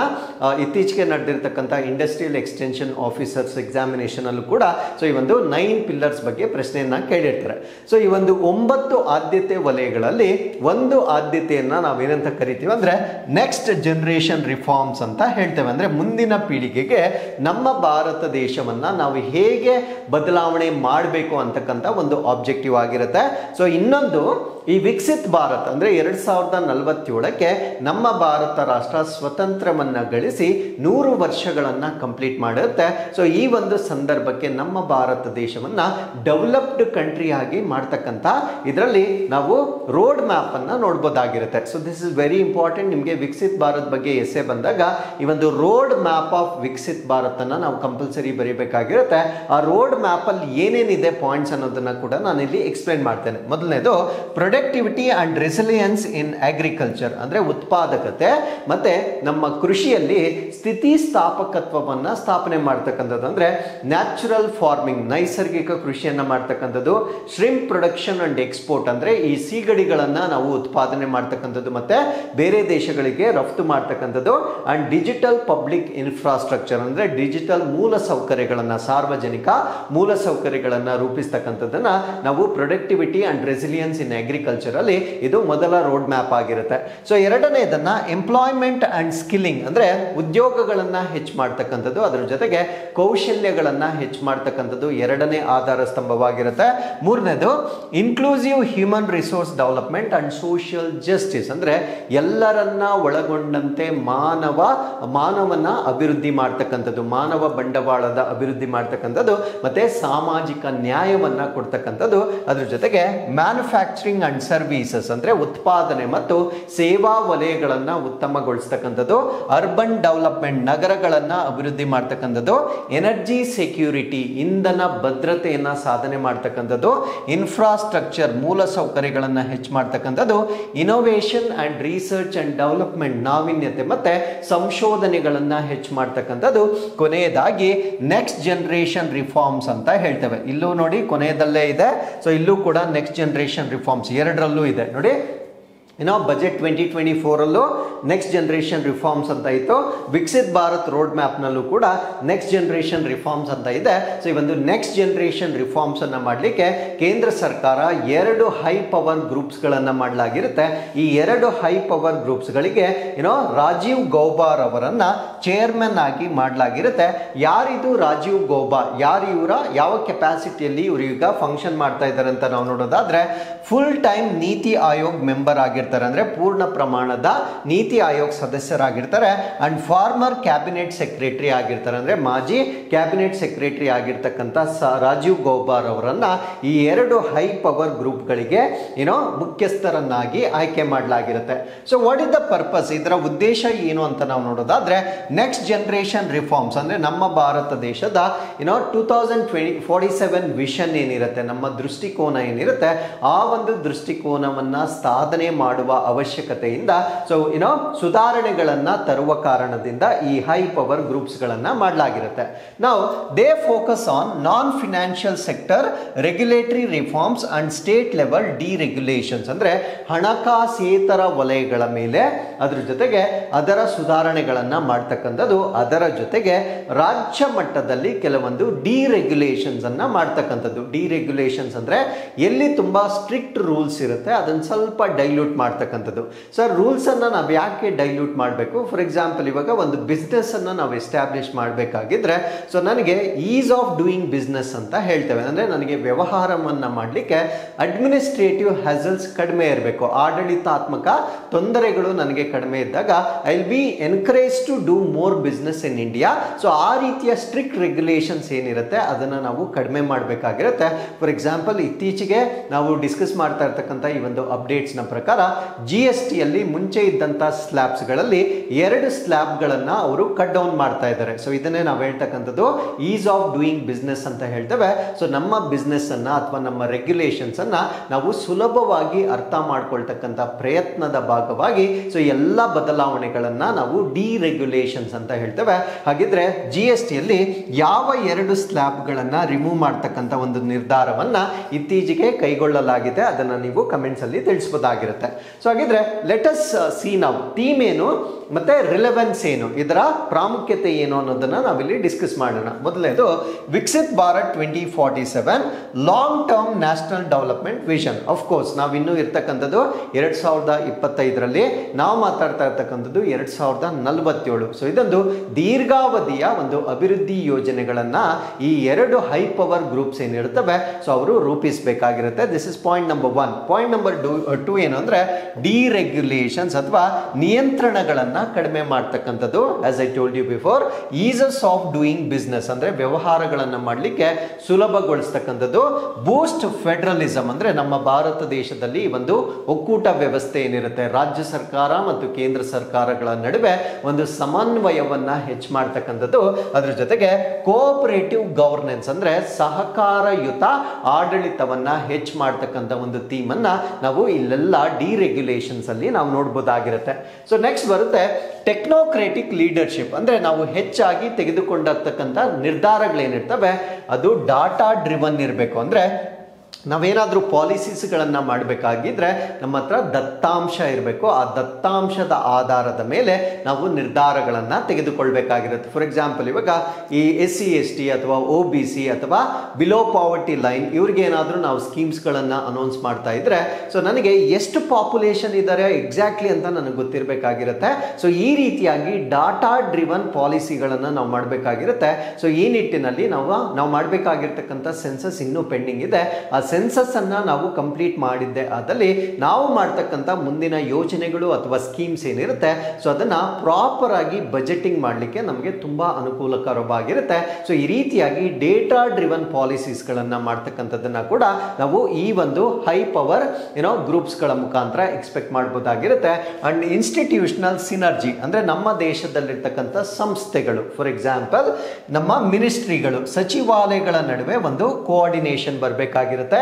ಇತ್ತೀಚೆಗೆ ನಡೆದಿರ್ತಕ್ಕಂಥ ಇಂಡಸ್ಟ್ರಿಯಲ್ ಎಕ್ಸ್ಟೆನ್ಷನ್ ಆಫೀಸರ್ಸ್ ಎಕ್ಸಾಮಿನೇಷನ್ ಅಲ್ಲೂ ಕೂಡ ಸೊ ಈ ಒಂದು 9 ಪಿಲ್ಲರ್ಸ್ ಬಗ್ಗೆ ಪ್ರಶ್ನೆಯನ್ನ ಕೇಳಿರ್ತಾರೆ. ಸೊ ಈ ಒಂದು 9 ಆದ್ಯತೆ ವಲಯಗಳಲ್ಲಿ ಒಂದು ಆದ್ಯತೆಯನ್ನ ನಾವೇನಂತ ಕರಿತೀವಿ ಅಂದ್ರೆ ನೆಕ್ಸ್ಟ್ ಜನರೇಷನ್ ರಿಫಾರ್ಮ್ಸ್ ಅಂತ ಹೇಳ್ತೇವೆ. ಅಂದ್ರೆ ಮುಂದಿನ ಪೀಳಿಗೆಗೆ ನಮ್ಮ ಭಾರತ ದೇಶವನ್ನ ನಾವು ಹೇಗೆ ಬದಲಾವಣೆ ಮಾಡಬೇಕು ಅಂತಕ್ಕಂಥ ಒಂದು ಆಬ್ಜೆಕ್ಟಿವ್ ಆಗಿರುತ್ತೆ. ಸೊ ಇನ್ನೊಂದು ಈ ವಿಕಸಿತ್ ಭಾರತ ಅಂದ್ರೆ 2047ಕ್ಕೆ ನಮ್ಮ ಭಾರತ ರಾಷ್ಟ್ರ ಸ್ವತಂತ್ರವನ್ನ ಗಳಿಸಿ 100 ವರ್ಷಗಳನ್ನ ಕಂಪ್ಲೀಟ್ ಮಾಡುತ್ತೆ. ಸೊ ಈ ಒಂದು ಸಂದರ್ಭಕ್ಕೆ ನಮ್ಮ ಭಾರತ ದೇಶವನ್ನ ಡೆವಲಪ್ಡ್ ಕಂಟ್ರಿ ಆಗಿ ಮಾಡ್ತಕ್ಕಂಥ ಇದರಲ್ಲಿ ನಾವು ರೋಡ್ ಮ್ಯಾಪ್ ಅನ್ನ ನೋಡ್ಬೋದಾಗಿರುತ್ತೆ. So this is very important. ನಿಮಗೆ ವಿಕಸಿತ್ ಭಾರತ್ ಬಗ್ಗೆ ಎಸ್ಸೆ ಬಂದಾಗ ಈ ಒಂದು road map of Viksit Bharat ಅನ್ನ ನಾವು ಕಂಪಲ್ಸರಿ ಬರೀಬೇಕಾಗಿರುತ್ತೆ. ಆ ರೋಡ್ ಮ್ಯಾಪ್ ಅಲ್ಲಿ ಏನೇನಿದೆ ಪಾಯಿಂಟ್ಸ್ ಅನ್ನೋದನ್ನ ಕೂಡ ನಾನು ಇಲ್ಲಿ ಎಕ್ಸ್ಪ್ಲೈನ್ ಮಾಡ್ತೇನೆ. ಮೊದಲನೇದು productivity and resilience in agriculture, ಅಂದ್ರೆ ಉತ್ಪಾದಕತೆ ಮತ್ತೆ ನಮ್ಮ ಕೃಷಿಯಲ್ಲಿ ಸ್ಥಿತಿಸ್ಥಾಪಕತ್ವವನ್ನ ಸ್ಥಾಪನೆ ಮಾಡ್ತಕ್ಕಂಥದ್ದು, ಅಂದ್ರೆ ನ್ಯಾಚುರಲ್ ಫಾರ್ಮಿಂಗ್, ನೈಸರ್ಗಿಕ ಕೃಷಿಯನ್ನ ಮಾಡ್ತಕ್ಕಂಥದ್ದು. ಶ್ರಿಂಪ್ ಪ್ರೊಡಕ್ಷನ್ ಅಂಡ್ ಎಕ್ಸ್ಪೋರ್ಟ್, ಅಂದ್ರೆ ಈ ಸೀಗಡಿಗಳನ್ನ ನಾವು ಉತ್ಪಾದನೆ ಮಾಡ್ತಕ್ಕಂಥದ್ದು ಮತ್ತೆ ಬೇರೆ ದೇಶಗಳಿಗೆ ರಫ್ತು ಮಾಡ್ತಕ್ಕಂಥದ್ದು. ಅಂಡ್ ಡಿಜಿಟಲ್ ಪಬ್ಲಿಕ್ ಇನ್ಫ್ರಾಸ್ಟ್ರಕ್ಚರ್, ಅಂದ್ರೆ ಡಿಜಿಟಲ್ ಮೂಲ ಸೌಕರ್ಯಗಳನ್ನ, ಸಾರ್ವಜನಿಕ ಮೂಲ ಸೌಕರ್ಯಗಳನ್ನ ರೂಪಿಸ್ತಕ್ಕಂಥದ್ದನ್ನ ನಾವು productivity and resilience in agriculture ಅಲ್ಲಿ ಇದು ಮೊದಲ ರೋಡ್ ಮ್ಯಾಪ್ ಆಗಿರುತ್ತೆ. ಸೊ ಎರಡನೇದನ್ನ ಎಂಪ್ಲಾಯ್ಮೆಂಟ್ ಅಂಡ್ ಸ್ಕಿಲ್ಲಿಂಗ್, ಅಂದ್ರೆ ಉದ್ಯೋಗಗಳನ್ನ ಹೆಚ್ಚು ಮಾಡ್ತಕ್ಕಂಥದ್ದು, ಅದರ ಜೊತೆಗೆ ಕೌಶಲ್ಯಗಳನ್ನ ಹೆಚ್ಚು ಮಾಡ್ತಕ್ಕಂಥದ್ದು ಎರಡನೇ ಆಧಾರ ಸ್ತಂಭವಾಗಿರುತ್ತೆ. ಮೂರನೇದು inclusive human resource development and social justice, ಅಂದ್ರೆ ಎಲ್ಲರನ್ನ ಒಳಗೊಂಡಂತೆ ಮಾನವನ ಅಭಿವೃದ್ಧಿ ಮಾಡ್ತಕ್ಕಂಥದ್ದು, ಮಾನವ ಬಂಡವಾಳದ ಅಭಿವೃದ್ಧಿ ಮಾಡ್ತಕ್ಕಂಥದ್ದು ಮತ್ತೆ ಸಾಮಾಜಿಕ ನ್ಯಾಯವನ್ನ ಕೊಡ್ತಕ್ಕಂಥದ್ದು. ಅದ್ರ ಜೊತೆಗೆ ಮ್ಯಾನುಫ್ಯಾಕ್ಚರಿಂಗ್ ಅಂಡ್ ಸರ್ವಿಸಸ್, ಅಂದ್ರೆ ಉತ್ಪಾದನೆ ಮತ್ತು ಸೇವಾ ವಲಯಗಳನ್ನ ಉತ್ತಮಗೊಳಿಸ್ತಕ್ಕಂಥದ್ದು. ಅರ್ಬನ್ ಡೆವಲಪ್ಮೆಂಟ್, ನಗರಗಳನ್ನ ಅಭಿವೃದ್ಧಿ ಮಾಡ್ತಕ್ಕಂಥದ್ದು. ಎನರ್ಜಿ ಸೆಕ್ಯೂರಿಟಿ, ಇಂಧನ ಭದ್ರತೆಯನ್ನ ಸಾಧನೆ ಮಾಡ್ತಕ್ಕಂಥದ್ದು. ಇನ್ಫ್ರಾಸ್ಟ್ರಕ್ಚರ್, ಮೂಲ ಸೌಕರ್ಯಗಳನ್ನ ಹೆಚ್ಚು ಮಾಡ್ತಕ್ಕಂಥದ್ದು. Innovation and research and development, ನಾವೀನ್ಯತೆ ಮತ್ತೆ ಸಂಶೋಧನೆಗಳನ್ನ ಹೆಚ್ಚು ಮಾಡ್ತಕ್ಕಂಥದ್ದು. ಕೊನೆಯದಾಗಿ ನೆಕ್ಸ್ಟ್ ಜನರೇಷನ್ ರಿಫಾರ್ಮ್ಸ್ ಅಂತ ಹೇಳ್ತೇವೆ. ಇಲ್ಲೂ ನೋಡಿ ಕೊನೆಯದಲ್ಲೇ ಇದೆ. ಸೊ ಇಲ್ಲೂ ಕೂಡ ನೆಕ್ಸ್ಟ್ ಜನರೇಷನ್ ರಿಫಾರ್ಮ್ಸ್ ಎರಡರಲ್ಲೂ ಇದೆ ನೋಡಿ. ಬಜೆಟ್ 2024 ಅಲ್ಲೂ ನೆಕ್ಸ್ಟ್ ಜನರೇಷನ್ ರಿಫಾರ್ಮ್ಸ್ ಅಂತ ಇತ್ತು. ವಿಕಸಿತ್ ಭಾರತ್ ರೋಡ್ ಮ್ಯಾಪ್ ನಲ್ಲೂ ಕೂಡ ನೆಕ್ಸ್ಟ್ ಜನರೇಷನ್ ರಿಫಾರ್ಮ್ಸ್ ಅಂತ ಇದೆ. ಸೊ ಈ ಒಂದು ನೆಕ್ಸ್ಟ್ ಜನರೇಷನ್ ರಿಫಾರ್ಮ್ಸ್ ಅನ್ನ ಮಾಡಲಿಕ್ಕೆ ಕೇಂದ್ರ ಸರ್ಕಾರ 2 ಹೈ ಪವರ್ ಗ್ರೂಪ್ಸ್ ಗಳನ್ನ ಮಾಡಲಾಗಿರುತ್ತೆ. ಈ 2 ಹೈ ಪವರ್ ಗ್ರೂಪ್ಸ್ ಗಳಿಗೆ ರಾಜೀವ್ ಗೌಬಾ ಅವರನ್ನ ಚೇರ್ಮನ್ ಆಗಿ ಮಾಡಲಾಗಿರುತ್ತೆ. ಯಾರಿದು ರಾಜೀವ್ ಗೌಬಾ, ಇವರ ಯಾವ ಕೆಪಾಸಿಟಿಯಲ್ಲಿ ಇವರು ಈಗ ಫಂಕ್ಷನ್ ಮಾಡ್ತಾ ಇದ್ದಾರೆ ಅಂತ ನಾವು ನೋಡೋದಾದ್ರೆ ಫುಲ್ ಟೈಮ್ ನೀತಿ ಆಯೋಗ್ ಮೆಂಬರ್ ಆಗಿರ್ತಾರೆ, ಅಂದ್ರೆ ಪೂರ್ಣ ಪ್ರಮಾಣದ ನೀತಿ ಆಯೋಗ್ ಸದಸ್ಯರಾಗಿರ್ತಾರೆ. ಅಂಡ್ ಫಾರ್ಮರ್ ಕ್ಯಾಬಿನೆಟ್ ಸೆಕ್ರೆಟರಿ ಆಗಿರ್ತಾರೆ, ಅಂದ್ರೆ ಮಾಜಿ ಕ್ಯಾಬಿನೆಟ್ ಸೆಕ್ರೆಟರಿ ಆಗಿರ್ತಕ್ಕಂಥ ರಾಜೀವ್ ಗೌಬಾ ಅವರನ್ನ ಈ 2 ಹೈ ಪವರ್ ಗ್ರೂಪ್ ಗಳಿಗೆ ಮುಖ್ಯಸ್ಥರನ್ನಾಗಿ ಆಯ್ಕೆ ಮಾಡಲಾಗಿರುತ್ತೆ. So what is the purpose, ಇದರ ಉದ್ದೇಶ ಏನು ಅಂತ ನಾವು ನೋಡೋದಾದ್ರೆ ನೆಕ್ಸ್ಟ್ ಜನರೇಷನ್ ರಿಫಾರ್ಮ್ಸ್, ಅಂದ್ರೆ ನಮ್ಮ ಭಾರತ ದೇಶದ 2047 ವಿಷನ್ ಏನಿರುತ್ತೆ, ನಮ್ಮ ದೃಷ್ಟಿಕೋನ ಏನಿರುತ್ತೆ, ಆ ಒಂದು ದೃಷ್ಟಿಕೋನವನ್ನ ಸಾಧನೆ ಮಾಡುವ ಅವಶ್ಯಕತೆಯಿಂದ ಸುಧಾರಣೆಗಳನ್ನ ತರುವ ಕಾರಣದಿಂದ ಈ ಹೈ ಪವರ್ ಗ್ರೂಪ್ಸ್ ಗಳನ್ನ ಮಾಡಲಾಗಿರುತ್ತೆ. ನಾವು they focus on non financial sector regulatory reforms and state level deregulations, ಅಂದ್ರೆ ಹಣಕಾಸೇತರ ವಲಯಗಳ ಮೇಲೆ ಅದ್ರ ಜೊತೆಗೆ ಅದರ ಸುಧಾರಣೆಗಳನ್ನ ಮಾಡ್ತಕ್ಕಂಥದ್ದು. ಅದರ ಜೊತೆಗೆ ರಾಜ್ಯ ಮಟ್ಟದಲ್ಲಿ ಕೆಲವೊಂದು ಡಿರೆಗ್ಯುಲೇಷನ್ಸ್ ಅನ್ನ ಮಾಡ್ತಕ್ಕಂಥದ್ದು. ಡಿರೆಗ್ಯುಲೇಷನ್ಸ್ ಅಂದ್ರೆ ಎಲ್ಲಿ ತುಂಬಾ ಸ್ಟ್ರಿಕ್ಟ್ ರೂಲ್ಸ್ ಇರುತ್ತೆ ಅದನ್ನ ಸ್ವಲ್ಪ ಡೈಲ್ಯೂಟ್ ಮಾಡ್ತಕ್ಕಂಥದ್ದು. ಸರ್ ರೂಲ್ಸ್ ಅನ್ನ ನಾವು ಯಾಕೆ ಡೈಲ್ಯೂಟ್ ಮಾಡಬೇಕು? ಫಾರ್ ಎಕ್ಸಾಂಪಲ್ ಇವಾಗ ಒಂದು ಬಿಸ್ನೆಸ್ ಅನ್ನ ನಾವು ಎಸ್ಟಾಬ್ಲಿಷ್ ಮಾಡಬೇಕಾಗಿದ್ರೆ ಸೊ ನನಗೆ ಈಸ್ ಆಫ್ ಡೂಯಿಂಗ್ ಬಿಸ್ನೆಸ್ ಅಂತ ಹೇಳ್ತೇವೆ. ಅಂದ್ರೆ ನನಗೆ ವ್ಯವಹಾರವನ್ನ ಮಾಡಲಿಕ್ಕೆ ಅಡ್ಮಿನಿಸ್ಟ್ರೇಟಿವ್ ಹ್ಯಾಸಲ್ಸ್ ಕಡಿಮೆ ಇರಬೇಕು, ಆಡಳಿತಾತ್ಮಕ ತೊಂದರೆಗಳು ನನಗೆ ಕಡಿಮೆ ಇದ್ದಾಗ I will be encourage to do more business in India. So ಆ ರೀತಿಯ ಸ್ಟ್ರಿಕ್ಟ್ ರೆಗ್ಯುಲೇಷನ್ಸ್ ಏನಿರುತ್ತೆ ಅದನ್ನ ನಾವು ಕಡಿಮೆ ಮಾಡಬೇಕಾಗಿರುತ್ತೆ. ಫಾರ್ ಎಕ್ಸಾಂಪಲ್ ಇತ್ತೀಚೆಗೆ ನಾವು ಡಿಸ್ಕಸ್ ಮಾಡ್ತಾ ಇರ್ತಕ್ಕಂಥ ಈ ಒಂದು ಅಪ್ಡೇಟ್ಸ್ ನ ಪ್ರಕಾರ GST ಯಲ್ಲಿ ಮುಂಚೆ ಇದ್ದಂತ ಸ್ಲ್ಯಾಬ್ಸ್ ಗಳಲ್ಲಿ 2 ಸ್ಲ್ಯಾಬ್ ಗಳನ್ನ ಅವರು ಕಟ್ ಡೌನ್ ಮಾಡ್ತಾ ಇದ್ದಾರೆ. ಸೊ ಇದನ್ನೇ ನಾವು ಹೇಳ್ತಕ್ಕಂಥದ್ದು ಈಸ್ ಆಫ್ ಡೂಯಿಂಗ್ ಬಿಸ್ನೆಸ್ ಅಂತ ಹೇಳ್ತೇವೆ. ಸೊ ನಮ್ಮ ಬಿಸ್ನೆಸ್ ಅನ್ನ ಅಥವಾ ನಮ್ಮ ರೆಗ್ಯುಲೇಷನ್ಸ್ ಅನ್ನ ನಾವು ಸುಲಭವಾಗಿ ಅರ್ಥ ಮಾಡ್ಕೊಳ್ತಕ್ಕಂಥ ಪ್ರಯತ್ನದ ಭಾಗವಾಗಿ ಸೊ ಎಲ್ಲ ಬದಲಾವಣೆಗಳನ್ನ ನಾವು ಡಿರೆಗ್ಯುಲೇಷನ್ಸ್ ಅಂತ ಹೇಳ್ತೇವೆ. ಹಾಗಿದ್ರೆ GST ಯಲ್ಲಿ ಯಾವ 2 ಸ್ಲ್ಯಾಬ್ ಗಳನ್ನ ರಿಮೂವ್ ಮಾಡ್ತಕ್ಕಂಥ ಒಂದು ನಿರ್ಧಾರವನ್ನ ಇತ್ತೀಚೆಗೆ ಕೈಗೊಳ್ಳಲಾಗಿದೆ, ಅದನ್ನ ನೀವು ಕಮೆಂಟ್ಸ್ ಅಲ್ಲಿ ತಿಳಿಸಬಹುದಾಗಿರುತ್ತೆ. ಸೊ ಹಾಗಿದ್ರೆ ಲೆಟ್ ಅಸ್ ಸಿ ನಾವು ಥೀಮ್ ಏನು ಮತ್ತೆ ರಿಲೆವೆನ್ಸ್ ಏನು, ಇದರ ಪ್ರಾಮುಖ್ಯತೆ ಏನು ಅನ್ನೋದನ್ನ ನಾವಿಲ್ಲಿ ಡಿಸ್ಕಸ್ ಮಾಡೋಣ. ಮೊದಲನೇದು Viksit Bharat 2047 long term national development vision. Of course ನಾವು ಇನ್ನೂ ಇರ್ತಕ್ಕಂಥದ್ದು 2025ರಲ್ಲಿ, ನಾವು ಮಾತಾಡ್ತಾ ಇರ್ತಕ್ಕಂಥದ್ದು 2047. ಸೊ ಇದೊಂದು ದೀರ್ಘಾವಧಿಯ ಒಂದು ಅಭಿವೃದ್ಧಿ ಯೋಜನೆಗಳನ್ನ ಈ 2 ಹೈ ಪವರ್ ಗ್ರೂಪ್ಸ್ ಏನಿರ್ತವೆ ಸೊ ಅವರು ರೂಪಿಸಬೇಕಾಗಿರುತ್ತೆ. This is point number 1. Point number 2 ಏನು ಅಂದ್ರೆ ಡಿರೆಗ್ಯುಲೇಷನ್ಸ್ ಅಥವಾ ನಿಯಂತ್ರಣಗಳನ್ನು ಕಡಿಮೆ ಮಾಡ್ತಕ್ಕಂಥದ್ದು. As I told you before, ease of doing business ಅಂದ್ರೆ ವ್ಯವಹಾರಗಳನ್ನು ಮಾಡಲಿಕ್ಕೆ ಸುಲಭಗೊಳಿಸ್ತಕ್ಕಂಥದ್ದು. ಬೂಸ್ಟ್ ಫೆಡರಲಿಸಮ್ ಅಂದ್ರೆ ನಮ್ಮ ಭಾರತ ದೇಶದಲ್ಲಿ ಒಂದು ಒಕ್ಕೂಟ ವ್ಯವಸ್ಥೆ ಏನಿರುತ್ತೆ, ರಾಜ್ಯ ಸರ್ಕಾರ ಮತ್ತು ಕೇಂದ್ರ ಸರ್ಕಾರಗಳ ನಡುವೆ ಒಂದು ಸಮನ್ವಯವನ್ನ ಹೆಚ್ಚು ಮಾಡ್ತಕ್ಕಂಥದ್ದು. ಅದ್ರ ಜೊತೆಗೆ ಕೋಆಪರೇಟಿವ್ ಗವರ್ನೆನ್ಸ್ ಅಂದ್ರೆ ಸಹಕಾರಯುತ ಆಡಳಿತವನ್ನ ಹೆಚ್ಚು ಮಾಡ್ತಕ್ಕಂಥ ಒಂದು ಥೀಮ್ ಅನ್ನ ನಾವು ಇಲ್ಲೆಲ್ಲ ಡಿರೆಗ್ಯುಲೇಷನ್ಸ್ ಅಲ್ಲಿ ನಾವು ನೋಡ್ಬೋದಾಗಿರುತ್ತೆ. ಸೊ ನೆಕ್ಸ್ಟ್ ಬರುತ್ತೆ ಟೆಕ್ನೋಕ್ರೆಟಿಕ್ ಲೀಡರ್ಶಿಪ್ ಅಂದ್ರೆ ನಾವು ಹೆಚ್ಚಾಗಿ ತೆಗೆದುಕೊಂಡಿರ್ತಕ್ಕಂಥ ನಿರ್ಧಾರಗಳೇನಿರ್ತವೆ ಅದು ಡಾಟಾ ಡ್ರಿವನ್ ಇರಬೇಕು. ಅಂದ್ರೆ ನಾವೇನಾದ್ರೂ ಪಾಲಿಸೀಸ್ಗಳನ್ನು ಮಾಡಬೇಕಾಗಿದ್ರೆ ನಮ್ಮ ಹತ್ರ ದತ್ತಾಂಶ ಇರಬೇಕು. ಆ ದತ್ತಾಂಶದ ಆಧಾರದ ಮೇಲೆ ನಾವು ನಿರ್ಧಾರಗಳನ್ನು ತೆಗೆದುಕೊಳ್ಬೇಕಾಗಿರುತ್ತೆ. ಫಾರ್ ಎಕ್ಸಾಂಪಲ್, ಇವಾಗ ಈ SC/ST ಅಥವಾ OBC ಅಥವಾ ಬಿಲೋ ಪಾವರ್ಟಿ ಲೈನ್ ಇವ್ರಿಗೆ ಏನಾದರೂ ನಾವು ಸ್ಕೀಮ್ಸ್ಗಳನ್ನು ಅನೌನ್ಸ್ ಮಾಡ್ತಾ ಇದ್ರೆ, ಸೊ ನನಗೆ ಎಷ್ಟು ಪಾಪ್ಯುಲೇಷನ್ ಇದ್ದಾರೆ ಎಕ್ಸಾಕ್ಟ್ಲಿ ಅಂತ ನನಗೆ ಗೊತ್ತಿರಬೇಕಾಗಿರುತ್ತೆ. ಸೊ ಈ ರೀತಿಯಾಗಿ ಡಾಟಾ ಡ್ರಿವನ್ ಪಾಲಿಸಿಗಳನ್ನು ನಾವು ಮಾಡಬೇಕಾಗಿರುತ್ತೆ. ಸೊ ಈ ನಿಟ್ಟಿನಲ್ಲಿ ನಾವು ಮಾಡಬೇಕಾಗಿರ್ತಕ್ಕಂಥ ಸೆನ್ಸಸ್ ಇನ್ನೂ ಪೆಂಡಿಂಗ್ ಇದೆ. ಆ ಸೆನ್ಸಸ್ ಅನ್ನ ನಾವು ಕಂಪ್ಲೀಟ್ ಮಾಡಿದ್ದೆ ಆದಲ್ಲಿ ನಾವು ಮಾಡ್ತಕ್ಕಂಥ ಮುಂದಿನ ಯೋಜನೆಗಳು ಅಥವಾ ಸ್ಕೀಮ್ಸ್ ಏನಿರುತ್ತೆ ಸೊ ಅದನ್ನ ಪ್ರಾಪರ್ ಆಗಿ ಬಜೆಟಿಂಗ್ ಮಾಡಲಿಕ್ಕೆ ನಮಗೆ ತುಂಬಾ ಅನುಕೂಲಕರವಾಗಿರುತ್ತೆ. ಸೊ ಈ ರೀತಿಯಾಗಿ ಡೇಟಾ ಡ್ರಿವನ್ ಪಾಲಿಸೀಸ್ ಗಳನ್ನ ಮಾಡ್ತಕ್ಕಂಥದ್ದನ್ನ ಕೂಡ ನಾವು ಈ ಒಂದು ಹೈ ಪವರ್ ಗ್ರೂಪ್ಸ್ ಗಳ ಮುಖಾಂತರ ಎಕ್ಸ್ಪೆಕ್ಟ್ ಮಾಡಬಹುದಾಗಿರುತ್ತೆ. ಅಂಡ್ ಇನ್ಸ್ಟಿಟ್ಯೂಷನಲ್ ಸಿನರ್ಜಿ ಅಂದ್ರೆ ನಮ್ಮ ದೇಶದಲ್ಲಿರ್ತಕ್ಕಂಥ ಸಂಸ್ಥೆಗಳು, ಫಾರ್ ಎಕ್ಸಾಂಪಲ್ ನಮ್ಮ ಮಿನಿಸ್ಟ್ರಿಗಳು, ಸಚಿವಾಲಯಗಳ ನಡುವೆ ಒಂದು ಕೋಆರ್ಡಿನೇಷನ್ ಬರಬೇಕಾಗಿರುತ್ತೆ.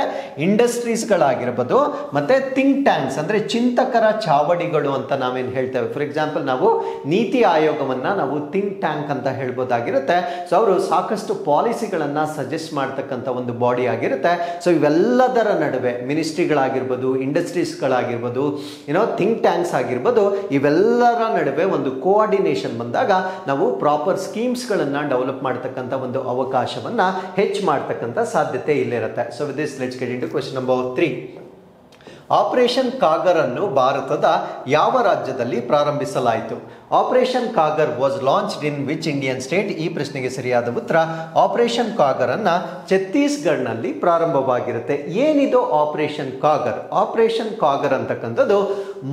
ಇಂಡಸ್ಟ್ರೀಸ್ಗಳಾಗಿರ್ಬೋದು ಮತ್ತೆ ಥಿಂಕ್ ಟ್ಯಾಂಕ್ಸ್ ಅಂದ್ರೆ ಚಿಂತಕರ ಚಾವಡಿಗಳು ಅಂತ ನಾವೇನು ಹೇಳ್ತೇವೆ. ಫಾರ್ ಎಕ್ಸಾಂಪಲ್, ನಾವು ನೀತಿ ಆಯೋಗವನ್ನ ನಾವು ಥಿಂಕ್ ಟ್ಯಾಂಕ್ ಅಂತ ಹೇಳ್ಬೋದಾಗಿರುತ್ತೆ. ಸೊ ಅವರು ಸಾಕಷ್ಟು ಪಾಲಿಸಿಗಳನ್ನ ಸಜೆಸ್ಟ್ ಮಾಡ್ತಕ್ಕಂಥ ಒಂದು ಬಾಡಿ ಆಗಿರುತ್ತೆ. ಸೊ ಇವೆಲ್ಲದರ ನಡುವೆ ಮಿನಿಸ್ಟ್ರಿಗಳಾಗಿರ್ಬೋದು, ಇಂಡಸ್ಟ್ರೀಸ್ಗಳಾಗಿರ್ಬೋದು, ಥಿಂಕ್ ಟ್ಯಾಂಕ್ಸ್ ಆಗಿರ್ಬೋದು, ಇವೆಲ್ಲರ ನಡುವೆ ಒಂದು ಕೋಆರ್ಡಿನೇಷನ್ ಬಂದಾಗ ನಾವು ಪ್ರಾಪರ್ ಸ್ಕೀಮ್ಸ್ಗಳನ್ನು ಡೆವಲಪ್ ಮಾಡ್ತಕ್ಕಂಥ ಒಂದು ಅವಕಾಶವನ್ನ ಹೆಚ್ಚು ಮಾಡ್ತಕ್ಕಂಥ ಸಾಧ್ಯತೆ ಇಲ್ಲಿರುತ್ತೆ. So with this let's get into question number 3. Operation Kagar ಅನ್ನು ಭಾರತದ ಯಾವ ರಾಜ್ಯದಲ್ಲಿ ಪ್ರಾರಂಭಿಸಲಾಯಿತು? Operation Kagar was launched in which Indian state? ಈ ಪ್ರಶ್ನೆಗೆ ಸರಿಯಾದ ಉತ್ತರ ಆಪರೇಷನ್ ಕಾಗರ್ ಅನ್ನ ಛತ್ತೀಸ್ಗಢನಲ್ಲಿ ಪ್ರಾರಂಭವಾಗಿರುತ್ತೆ. ಏನಿದು ಆಪರೇಷನ್ ಕಾಗರ್? ಆಪರೇಷನ್ ಕಾಗರ್ ಅಂತಕ್ಕಂಥದ್ದು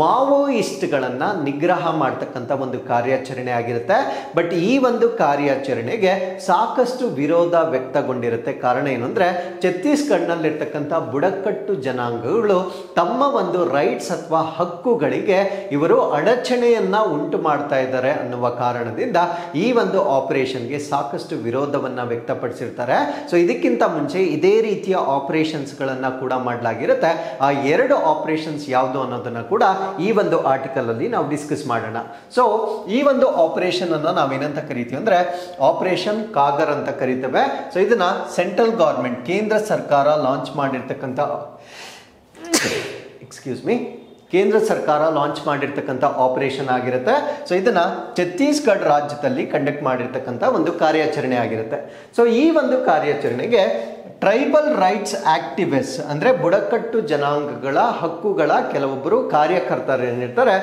ಮಾವೋಯಿಸ್ಟ್ಗಳನ್ನ ನಿಗ್ರಹ ಮಾಡ್ತಕ್ಕಂಥ ಒಂದು ಕಾರ್ಯಾಚರಣೆ ಆಗಿರುತ್ತೆ. ಬಟ್ ಈ ಒಂದು ಕಾರ್ಯಾಚರಣೆಗೆ ಸಾಕಷ್ಟು ವಿರೋಧ ವ್ಯಕ್ತಗೊಂಡಿರುತ್ತೆ. ಕಾರಣ ಏನು ಅಂದ್ರೆ ಛತ್ತೀಸ್ಗಢನಲ್ಲಿರ್ತಕ್ಕಂಥ ಬುಡಕಟ್ಟು ಜನಾಂಗಗಳು ತಮ್ಮ ಒಂದು ರೈಟ್ಸ್ ಅಥವಾ ಹಕ್ಕುಗಳಿಗೆ ಇವರು ಅಡಚಣೆಯನ್ನ ಉಂಟು ಮಾಡ್ತಾ ಇದ್ದಾರೆ ಅನ್ನುವ ಕಾರಣದಿಂದ ಈ ಒಂದು ಆಪರೇಷನ್ಗೆ ಸಾಕಷ್ಟು ವಿರೋಧವನ್ನ ವ್ಯಕ್ತಪಡಿಸಿರ್ತಾರೆ. ಸೊ ಇದಕ್ಕಿಂತ ಮುಂಚೆ ಇದೇ ರೀತಿಯ ಆಪರೇಷನ್ಸ್ ಗಳನ್ನ ಕೂಡ ಮಾಡಲಾಗಿರುತ್ತೆ. ಆ ಎರಡು ಆಪರೇಷನ್ಸ್ ಯಾವುದು ಅನ್ನೋದನ್ನ ಕೂಡ ಈ ಒಂದು ಆರ್ಟಿಕಲ್ ಅಲ್ಲಿ ನಾವು ಡಿಸ್ಕಸ್ ಮಾಡೋಣ. ಸೊ ಈ ಒಂದು ಆಪರೇಷನ್ ಅನ್ನ ನಾವೇನಂತ ಕರಿತೀವಿ ಅಂದ್ರೆ ಆಪರೇಷನ್ ಕಾಗರ್ ಅಂತ ಕರಿತೇವೆ. ಸೊ ಇದನ್ನ ಸೆಂಟ್ರಲ್ ಗವರ್ಮೆಂಟ್, ಕೇಂದ್ರ ಸರ್ಕಾರ ಲಾಂಚ್ ಮಾಡಿರ್ತಕ್ಕಂಥ ಕೇಂದ್ರ ಸರ್ಕಾರ ಲಾಂಚ್ ಮಾಡಿರ್ತಕ್ಕಂಥ ಆಪರೇಷನ್ ಆಗಿರುತ್ತೆ. ಸೊ ಇದನ್ನ ಛತ್ತೀಸ್ಗಢ ರಾಜ್ಯದಲ್ಲಿ ಕಂಡಕ್ಟ್ ಮಾಡಿರ್ತಕ್ಕಂಥ ಒಂದು ಕಾರ್ಯಾಚರಣೆ ಆಗಿರುತ್ತೆ. ಸೊ ಈ ಒಂದು ಕಾರ್ಯಾಚರಣೆಗೆ ಟ್ರೈಬಲ್ ರೈಟ್ಸ್ ಆಕ್ಟಿವಿಸ್ಟ್ ಅಂದ್ರೆ ಬುಡಕಟ್ಟು ಜನಾಂಗಗಳ ಹಕ್ಕುಗಳ ಕೆಲವೊಬ್ಬರು ಕಾರ್ಯಕರ್ತರು ಏನಿರ್ತಾರೆ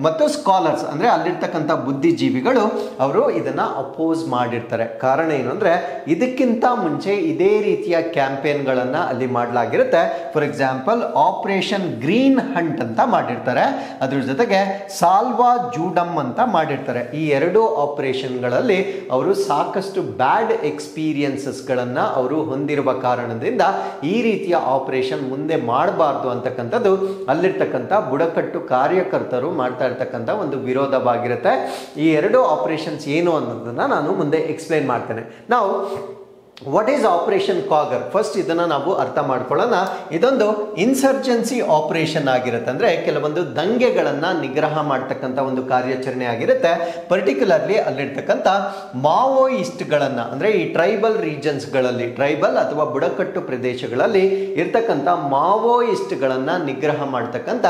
ಮತ್ತು ಸ್ಕಾಲರ್ಸ್ ಅಂದ್ರೆ ಅಲ್ಲಿರ್ತಕ್ಕಂಥ ಬುದ್ಧಿಜೀವಿಗಳು ಅವರು ಇದನ್ನ ಅಪೋಸ್ ಮಾಡಿರ್ತಾರೆ. ಕಾರಣ ಏನು ಅಂದ್ರೆ ಇದಕ್ಕಿಂತ ಮುಂಚೆ ಇದೇ ರೀತಿಯ ಕ್ಯಾಂಪೇನ್ಗಳನ್ನ ಅಲ್ಲಿ ಮಾಡಲಾಗಿರುತ್ತೆ. For example, Operation Green Hunt ಅಂತ ಮಾಡಿರ್ತಾರೆ, ಅದ್ರ ಜೊತೆಗೆ ಸಾಲ್ವಾ ಜೂಡಮ್ ಅಂತ ಮಾಡಿರ್ತಾರೆ. ಈ ಎರಡು ಆಪರೇಷನ್ಗಳಲ್ಲಿ ಅವರು ಸಾಕಷ್ಟು ಬ್ಯಾಡ್ ಎಕ್ಸ್ಪೀರಿಯನ್ಸಸ್ಗಳನ್ನ ಅವರು ಹೊಂದಿರುವ ಕಾರಣದಿಂದ ಈ ರೀತಿಯ ಆಪರೇಷನ್ ಮುಂದೆ ಮಾಡಬಾರ್ದು ಅಂತಕ್ಕಂಥದ್ದು ಅಲ್ಲಿರ್ತಕ್ಕಂಥ ಬುಡಕಟ್ಟು ಕಾರ್ಯಕರ್ತರು ಮಾಡ್ತಾ ಇರ್ತಕ್ಕಂಥ ಒಂದು ವಿರೋಧವಾಗಿರುತ್ತೆ. ಈ ಎರಡು ಆಪರೇಷನ್ಸ್ ಏನು ಅನ್ನೋದನ್ನ ನಾನು ಮುಂದೆ ಎಕ್ಸ್ಪ್ಲೈನ್ ಮಾಡ್ತೇನೆ. ನಾವು ವಾಟ್ ಈಸ್ ಆಪರೇಷನ್ ಕಾಗರ್? ಫಸ್ಟ್ ಇದನ್ನ ನಾವು ಅರ್ಥ ಮಾಡ್ಕೊಳ್ಳೋಣ. ಇದೊಂದು ಇನ್ಸರ್ಜೆನ್ಸಿ ಆಪರೇಷನ್ ಆಗಿರುತ್ತೆ. ಅಂದ್ರೆ ಕೆಲವೊಂದು ದಂಗೆಗಳನ್ನ ನಿಗ್ರಹ ಮಾಡ್ತಕ್ಕಂಥ ಒಂದು ಕಾರ್ಯಾಚರಣೆ ಆಗಿರುತ್ತೆ. ಪರ್ಟಿಕ್ಯುಲರ್ಲಿ ಅಲ್ಲಿರ್ತಕ್ಕಂಥ ಮಾವೋಯಿಸ್ಟ್ಗಳನ್ನ ಅಂದ್ರೆ ಈ ಟ್ರೈಬಲ್ ರೀಜನ್ಸ್ಗಳಲ್ಲಿ, ಟ್ರೈಬಲ್ ಅಥವಾ ಬುಡಕಟ್ಟು ಪ್ರದೇಶಗಳಲ್ಲಿ ಇರ್ತಕ್ಕಂಥ ಮಾವೋಯಿಸ್ಟ್ಗಳನ್ನ ನಿಗ್ರಹ ಮಾಡ್ತಕ್ಕಂಥ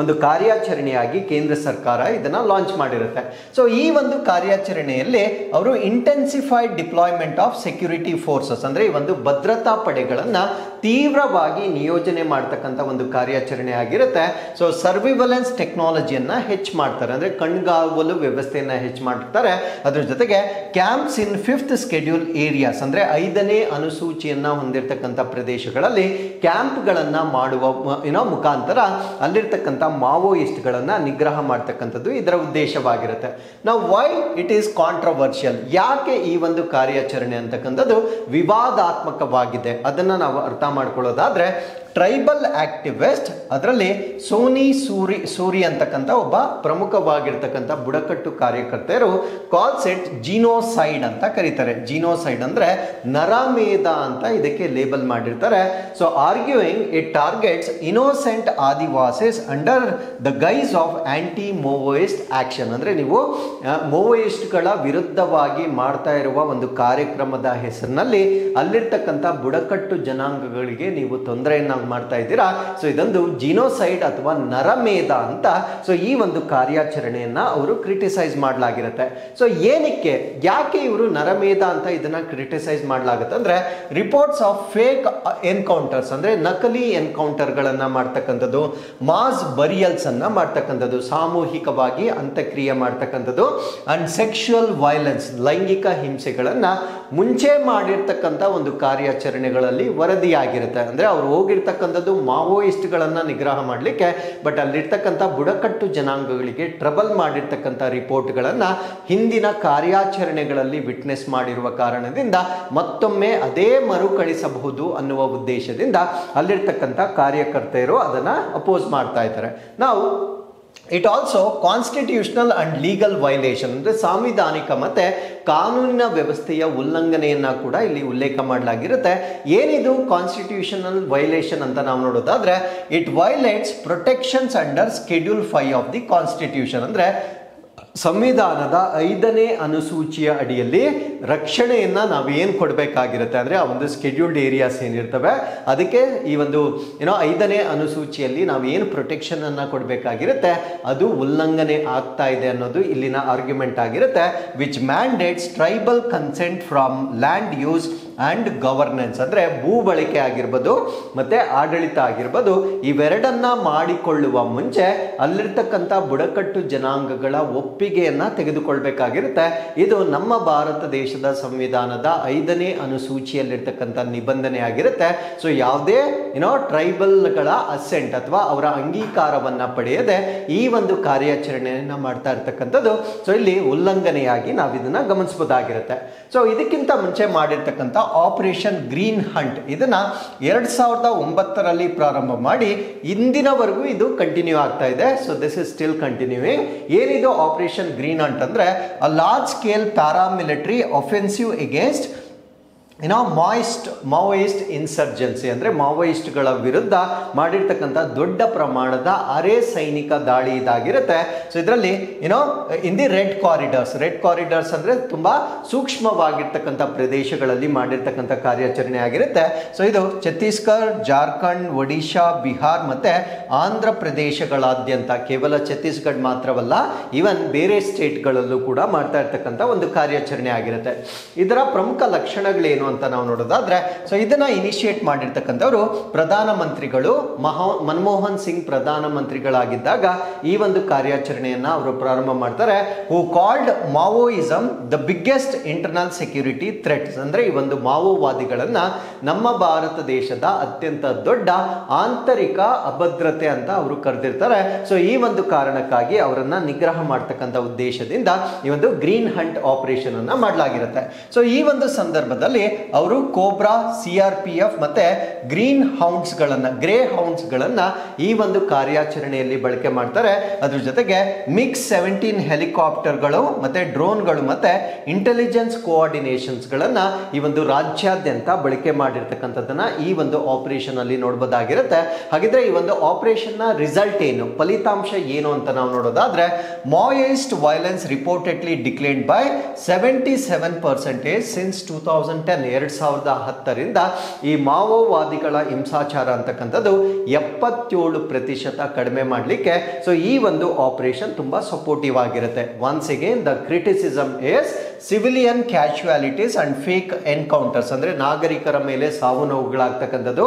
ಒಂದು ಕಾರ್ಯಾಚರಣೆಯಾಗಿ ಕೇಂದ್ರ ಸರ್ಕಾರ ಇದನ್ನ ಲಾಂಚ್ ಮಾಡಿರುತ್ತೆ. ಸೊ ಈ ಒಂದು ಕಾರ್ಯಾಚರಣೆಯಲ್ಲಿ ಅವರು intensified deployment of security forces ಅಂದ್ರೆ ಈ ಒಂದು ಭದ್ರತಾ ಪಡೆಗಳನ್ನ ತೀವ್ರವಾಗಿ ನಿಯೋಜನೆ ಮಾಡ್ತಕ್ಕಂಥ ಒಂದು ಕಾರ್ಯಾಚರಣೆ ಆಗಿರುತ್ತೆ. ಸೊ ಸರ್ವಿವಲೆನ್ಸ್ ಟೆಕ್ನಾಲಜಿಯನ್ನ ಹೆಚ್ಚು ಮಾಡ್ತಾರೆ, ಅಂದ್ರೆ ಕಣ್ಗಾವಲು ವ್ಯವಸ್ಥೆಯನ್ನ ಹೆಚ್ಚು ಮಾಡ್ತಾರೆ. ಅದ್ರ ಜೊತೆಗೆ ಕ್ಯಾಂಪ್ಸ್ ಇನ್ 5th ಸ್ಕೆಡ್ಯೂಲ್ ಏರಿಯಾಸ್ ಅಂದ್ರೆ 5ನೇ ಅನುಸೂಚಿಯನ್ನ ಹೊಂದಿರತಕ್ಕಂಥ ಪ್ರದೇಶಗಳಲ್ಲಿ ಕ್ಯಾಂಪ್ಗಳನ್ನ ಮಾಡುವ ಮುಖಾಂತರ ಅಲ್ಲಿರ್ತಕ್ಕಂಥ ಮಾವೋಯಿಸ್ಟ್ಗಳನ್ನ ನಿಗ್ರಹ ಮಾಡ್ತಕ್ಕಂಥದ್ದು ಇದರ ಉದ್ದೇಶವಾಗಿರುತ್ತೆ. ನಾವು ವೈ ಇಟ್ ಈಸ್ ಕಾಂಟ್ರವರ್ಷಿಯಲ್, ಯಾಕೆ ಈ ಒಂದು ಕಾರ್ಯಾಚರಣೆ ಅಂತಕ್ಕಂಥದ್ದು ವಿವಾದಾತ್ಮಕವಾಗಿದೆ ಅದನ್ನ ನಾವು ಅರ್ಥ ಮಾಡ್ಕೊಳ್ಳೋದಾದ್ರೆ, ಟ್ರೈಬಲ್ ಆಕ್ಟಿವಿಸ್ಟ್ ಅದರಲ್ಲಿ ಸೋನಿ ಸೂರಿ ಅಂತಕ್ಕಂಥ ಒಬ್ಬ ಪ್ರಮುಖವಾಗಿರ್ತಕ್ಕಂಥ ಬುಡಕಟ್ಟು ಕಾರ್ಯಕರ್ತರು ಕಾಲ್ಸ್ ಇಟ್ ಜಿನೋಸೈಡ್ ಅಂತ ಕರೀತಾರೆ. ಜಿನೋಸೈಡ್ ಅಂದ್ರೆ ನರಮೇಧ ಅಂತ ಇದಕ್ಕೆ ಲೇಬಲ್ ಮಾಡಿರ್ತಾರೆ. So arguing it targets innocent Adivasis under the guise of anti Maoist action. ಅಂದ್ರೆ ನೀವು ಮೋವೋಯಿಸ್ಟ್ಗಳ ವಿರುದ್ಧವಾಗಿ ಮಾಡ್ತಾ ಇರುವ ಒಂದು ಕಾರ್ಯಕ್ರಮದ ಹೆಸರಿನಲ್ಲಿ ಅಲ್ಲಿರ್ತಕ್ಕಂಥ ಬುಡಕಟ್ಟು ಜನಾಂಗಗಳಿಗೆ ನೀವು ತೊಂದರೆಯನ್ನ ಮಾಡ್ತಾ ಇದ್ದೀರಾ. ಸೊ ಇದೊಂದು ಜಿನೋಸೈಡ್ ಅಥವಾ ನರಮೇಧ ಅಂತ ಸೊ ಈ ಒಂದು ಕಾರ್ಯಾಚರಣೆಯನ್ನ ಅವರು ಕ್ರಿಟಿಸೈಸ್ ಮಾಡಲಾಗಿರುತ್ತೆ. ಸೊ ಏನಕ್ಕೆ, ಯಾಕೆ ಇವರು ನರಮೇಧ ಅಂತ ಇದನ್ನ ಕ್ರಿಟಿಸೈಸ್ ಮಾಡಲಾಗುತ್ತೆ ಅಂದ್ರೆ, ರಿಪೋರ್ಟ್ಸ್ ಆಫ್ ಫೇಕ್ ಎನ್ಕೌಂಟರ್ಸ್ ಅಂದ್ರೆ ನಕಲಿ ಎನ್ಕೌಂಟರ್ ಗಳನ್ನ ಮಾಡ್ತಕ್ಕಂಥದ್ದು, ಮಾಸ್ ಬರಿಯಲ್ಸ್ ಅನ್ನ ಮಾಡ್ತಕ್ಕಂಥದ್ದು, ಸಾಮೂಹಿಕವಾಗಿ ಅಂತ್ಯಕ್ರಿಯೆ ಮಾಡ್ತಕ್ಕಂಥದ್ದು, ಅಂಡ್ ಸೆಕ್ಷುವಲ್ ವೈಲೆನ್ಸ್ ಲೈಂಗಿಕ ಹಿಂಸೆಗಳನ್ನ ಮುಂಚೆ ಮಾಡಿರ್ತಕ್ಕಂಥ ಒಂದು ಕಾರ್ಯಾಚರಣೆಗಳಲ್ಲಿ ವರದಿಯಾಗಿರುತ್ತೆ. ಅಂದ್ರೆ ಅವ್ರು ಹೋಗಿರ್ತಕ್ಕಂಥದ್ದು ಮಾವೋಯಿಸ್ಟ್ಗಳನ್ನ ನಿಗ್ರಹ ಮಾಡಲಿಕ್ಕೆ, ಬಟ್ ಅಲ್ಲಿರ್ತಕ್ಕಂಥ ಬುಡಕಟ್ಟು ಜನಾಂಗಗಳಿಗೆ ಟ್ರಬಲ್ ಮಾಡಿರ್ತಕ್ಕಂಥ ರಿಪೋರ್ಟ್ಗಳನ್ನ ಹಿಂದಿನ ಕಾರ್ಯಾಚರಣೆಗಳಲ್ಲಿ ವಿಟ್ನೆಸ್ ಮಾಡಿರುವ ಕಾರಣದಿಂದ ಮತ್ತೊಮ್ಮೆ ಅದೇ ಮರುಕಳಿಸಬಹುದು ಅನ್ನುವ ಉದ್ದೇಶದಿಂದ ಅಲ್ಲಿರ್ತಕ್ಕಂಥ ಕಾರ್ಯಕರ್ತರು ಅದನ್ನ ಅಪೋಸ್ ಮಾಡ್ತಾ ಇದ್ದಾರೆ. ನಾವು it also constitutional and legal violation ಅಂದ್ರೆ ಸಾಂವಿಧಾನಿಕ ಮತ್ತೆ ಕಾನೂನಿನ ವ್ಯವಸ್ಥೆಯ ಉಲ್ಲಂಘನೆಯನ್ನ ಕೂಡ ಇಲ್ಲಿ ಉಲ್ಲೇಖ ಮಾಡಲಾಗಿರುತ್ತೆ. ಏನಿದು ಕಾನ್ಸ್ಟಿಟ್ಯೂಷನಲ್ ವೈಲೇಷನ್ ಅಂತ ನಾವು ನೋಡೋದಾದ್ರೆ, it violates protections under schedule 5 of the constitution ಅಂದ್ರೆ ಸಂವಿಧಾನದ 5ನೇ ಅನುಸೂಚಿಯ ಅಡಿಯಲ್ಲಿ ರಕ್ಷಣೆಯನ್ನ ನಾವೇನು ಕೊಡಬೇಕಾಗಿರುತ್ತೆ ಅಂದ್ರೆ ಆ ಒಂದು ಸ್ಕೆಡ್ಯೂಲ್ಡ್ ಏರಿಯಾಸ್ ಏನಿರ್ತವೆ ಅದಕ್ಕೆ ಈ ಒಂದು 5ನೇ ಅನುಸೂಚಿಯಲ್ಲಿ ನಾವೇನು ಪ್ರೊಟೆಕ್ಷನ್ ಅನ್ನ ಕೊಡಬೇಕಾಗಿರುತ್ತೆ ಅದು ಉಲ್ಲಂಘನೆ ಆಗ್ತಾ ಇದೆ ಅನ್ನೋದು ಇಲ್ಲಿನ ಆರ್ಗ್ಯುಮೆಂಟ್ ಆಗಿರುತ್ತೆ. Which mandates tribal consent from land use and governance ಅಂದ್ರೆ ಭೂ ಬಳಕೆ ಆಗಿರ್ಬೋದು ಮತ್ತೆ ಆಡಳಿತ ಆಗಿರ್ಬೋದು, ಇವೆರಡನ್ನ ಮಾಡಿಕೊಳ್ಳುವ ಮುಂಚೆ ಅಲ್ಲಿರ್ತಕ್ಕಂಥ ಬುಡಕಟ್ಟು ಜನಾಂಗಗಳ ಒಪ್ಪಿಗೆಯನ್ನ ತೆಗೆದುಕೊಳ್ಬೇಕಾಗಿರುತ್ತೆ. ಇದು ನಮ್ಮ ಭಾರತ ದೇಶದ ಸಂವಿಧಾನದ 5ನೇ ಅನುಸೂಚಿಯಲ್ಲಿರ್ತಕ್ಕಂಥ ನಿಬಂಧನೆ ಆಗಿರುತ್ತೆ. ಸೊ ಯಾವುದೇ ಟ್ರೈಬಲ್ಗಳ ಅಸೆಂಟ್ ಅಥವಾ ಅವರ ಅಂಗೀಕಾರವನ್ನ ಪಡೆಯದೆ ಈ ಒಂದು ಕಾರ್ಯಾಚರಣೆಯನ್ನ ಮಾಡ್ತಾ ಇರ್ತಕ್ಕಂಥದ್ದು ಸೊ ಇಲ್ಲಿ ಉಲ್ಲಂಘನೆಯಾಗಿ ನಾವು ಇದನ್ನ ಗಮನಿಸಬಹುದಾಗಿರುತ್ತೆ. ಸೊ ಇದಕ್ಕಿಂತ ಮುಂಚೆ ಮಾಡಿರ್ತಕ್ಕಂಥ ಆಪರೇಷನ್ ಗ್ರೀನ್ ಹಂಟ್ ಇದನ್ನ 2009ರಲ್ಲಿ ಪ್ರಾರಂಭ ಮಾಡಿ ಇಂದಿನವರೆಗೂ ಇದು ಕಂಟಿನ್ಯೂ ಆಗ್ತಾ ಇದೆ. So this is still continuing. ಏನಿದು ಆಪರೇಷನ್ ಗ್ರೀನ್ ಹಂಟ್ ಅಂದ್ರೆ a large scale paramilitary offensive against Maoist insurgency ಅಂದ್ರೆ ಮಾವೋಯಿಸ್ಟ್ಗಳ ವಿರುದ್ಧ ಮಾಡಿರ್ತಕ್ಕಂಥ ದೊಡ್ಡ ಪ್ರಮಾಣದ ಅರೆ ಸೈನಿಕ ದಾಳಿ ಇದಾಗಿರುತ್ತೆ. ಸೊ ಇದರಲ್ಲಿ ಇನ್ ದಿ ರೆಡ್ ಕಾರಿಡಾರ್ಸ್ ಅಂದ್ರೆ ತುಂಬಾ ಸೂಕ್ಷ್ಮವಾಗಿರ್ತಕ್ಕಂಥ ಪ್ರದೇಶಗಳಲ್ಲಿ ಮಾಡಿರ್ತಕ್ಕಂಥ ಕಾರ್ಯಾಚರಣೆ ಆಗಿರುತ್ತೆ. ಸೊ ಇದು ಛತ್ತೀಸ್ಗಢ, ಜಾರ್ಖಂಡ್, ಒಡಿಶಾ, ಬಿಹಾರ್ ಮತ್ತೆ ಆಂಧ್ರ ಪ್ರದೇಶಗಳಾದ್ಯಂತ, ಕೇವಲ ಛತ್ತೀಸ್ಗಢ ಮಾತ್ರವಲ್ಲ ಈವನ್ ಬೇರೆ ಸ್ಟೇಟ್ಗಳಲ್ಲೂ ಕೂಡ ಮಾಡ್ತಾ ಇರ್ತಕ್ಕಂಥ ಒಂದು ಕಾರ್ಯಾಚರಣೆ ಆಗಿರುತ್ತೆ. ಇದರ ಪ್ರಮುಖ ಲಕ್ಷಣಗಳೇನು ಅಂತ ನಾವು ನೋಡೋದಾದ್ರೆ, ಸೊ ಇದನ್ನ ಇನಿಷಿಯೇಟ್ ಮಾಡಿರ್ತಕ್ಕಂಥವ್ರು ಪ್ರಧಾನಮಂತ್ರಿಗಳು ಮನಮೋಹನ್ ಸಿಂಗ್ ಪ್ರಧಾನಮಂತ್ರಿಗಳಾಗಿದ್ದಾಗ ಈ ಒಂದು ಕಾರ್ಯಾಚರಣೆಯನ್ನ ಅವರು ಪ್ರಾರಂಭ ಮಾಡ್ತಾರೆ. Who called Maoism the biggest internal security threats ಅಂದ್ರೆ ಈ ಒಂದು ಮಾವೋವಾದಿಗಳನ್ನ ನಮ್ಮ ಭಾರತ ದೇಶದ ಅತ್ಯಂತ ದೊಡ್ಡ ಆಂತರಿಕ ಅಭದ್ರತೆ ಅಂತ ಅವರು ಕರೆದಿರ್ತಾರೆ. ಸೊ ಈ ಒಂದು ಕಾರಣಕ್ಕಾಗಿ ಅವರನ್ನ ನಿಗ್ರಹ ಮಾಡ್ತಕ್ಕಂಥ ಉದ್ದೇಶದಿಂದ ಈ ಒಂದು ಗ್ರೀನ್ ಹಂಟ್ ಆಪರೇಷನ್ ಅನ್ನ ಮಾಡಲಾಗಿರುತ್ತೆ. ಸೊ ಈ ಒಂದು ಸಂದರ್ಭದಲ್ಲಿ ಅವರು ಕೋಬ್ರಾ, CRPF ಮತ್ತೆ ಗ್ರೀನ್ ಹೌಂಡ್ಸ್ ಗಳನ್ನ, ಗ್ರೇ ಹೌಂಡ್ಸ್ ಗಳನ್ನ ಈ ಒಂದು ಕಾರ್ಯಾಚರಣೆಯಲ್ಲಿ ಬಳಕೆ ಮಾಡ್ತಾರೆ. ಅದ್ರ ಜೊತೆಗೆ ಮಿಕ್ಸ್ 17 ಹೆಲಿಕಾಪ್ಟರ್ಗಳು ಮತ್ತೆ ಡ್ರೋನ್ಗಳು ಮತ್ತೆ ಇಂಟೆಲಿಜೆನ್ಸ್ ಕೋಆರ್ಡಿನೇಷನ್ಸ್ ಗಳನ್ನ ಈ ಒಂದು ರಾಜ್ಯಾದ್ಯಂತ ಬಳಕೆ ಮಾಡಿರ್ತಕ್ಕಂಥದ್ದನ್ನ ಈ ಒಂದು ಆಪರೇಷನ್ ಅಲ್ಲಿ ನೋಡಬಹುದಾಗಿರುತ್ತೆ. ಹಾಗಿದ್ರೆ ಈ ಒಂದು ಆಪರೇಷನ್ ನ ರಿಸಲ್ಟ್ ಏನು, ಫಲಿತಾಂಶ ಏನು ಅಂತ ನಾವು ನೋಡೋದಾದ್ರೆ, ಮಾವೋಯಿಸ್ಟ್ ವೈಲೆನ್ಸ್ ರಿಪೋರ್ಟೆಡ್ಲಿ ಡಿಕ್ಲೈನ್ಡ್ ಬೈ 77% ಸಿನ್ಸ್ 2010 2010ರಿಂದ ಈ ಮಾವೋವಾದಿಗಳ ಹಿಂಸಾಚಾರ ಅಂತಕ್ಕಂಥದ್ದು 77% ಕಡಿಮೆ ಮಾಡಲಿಕ್ಕೆ ಸೊ ಈ ಒಂದು ಆಪರೇಷನ್ ತುಂಬಾ ಸಪೋರ್ಟಿವ್ ಆಗಿರುತ್ತೆ. Once again the criticism is civilian casualties and fake encounters, ಅಂದ್ರೆ ನಾಗರಿಕರ ಮೇಲೆ ಸಾವು ನೋವುಗಳಾಗ್ತಕ್ಕಂಥದ್ದು,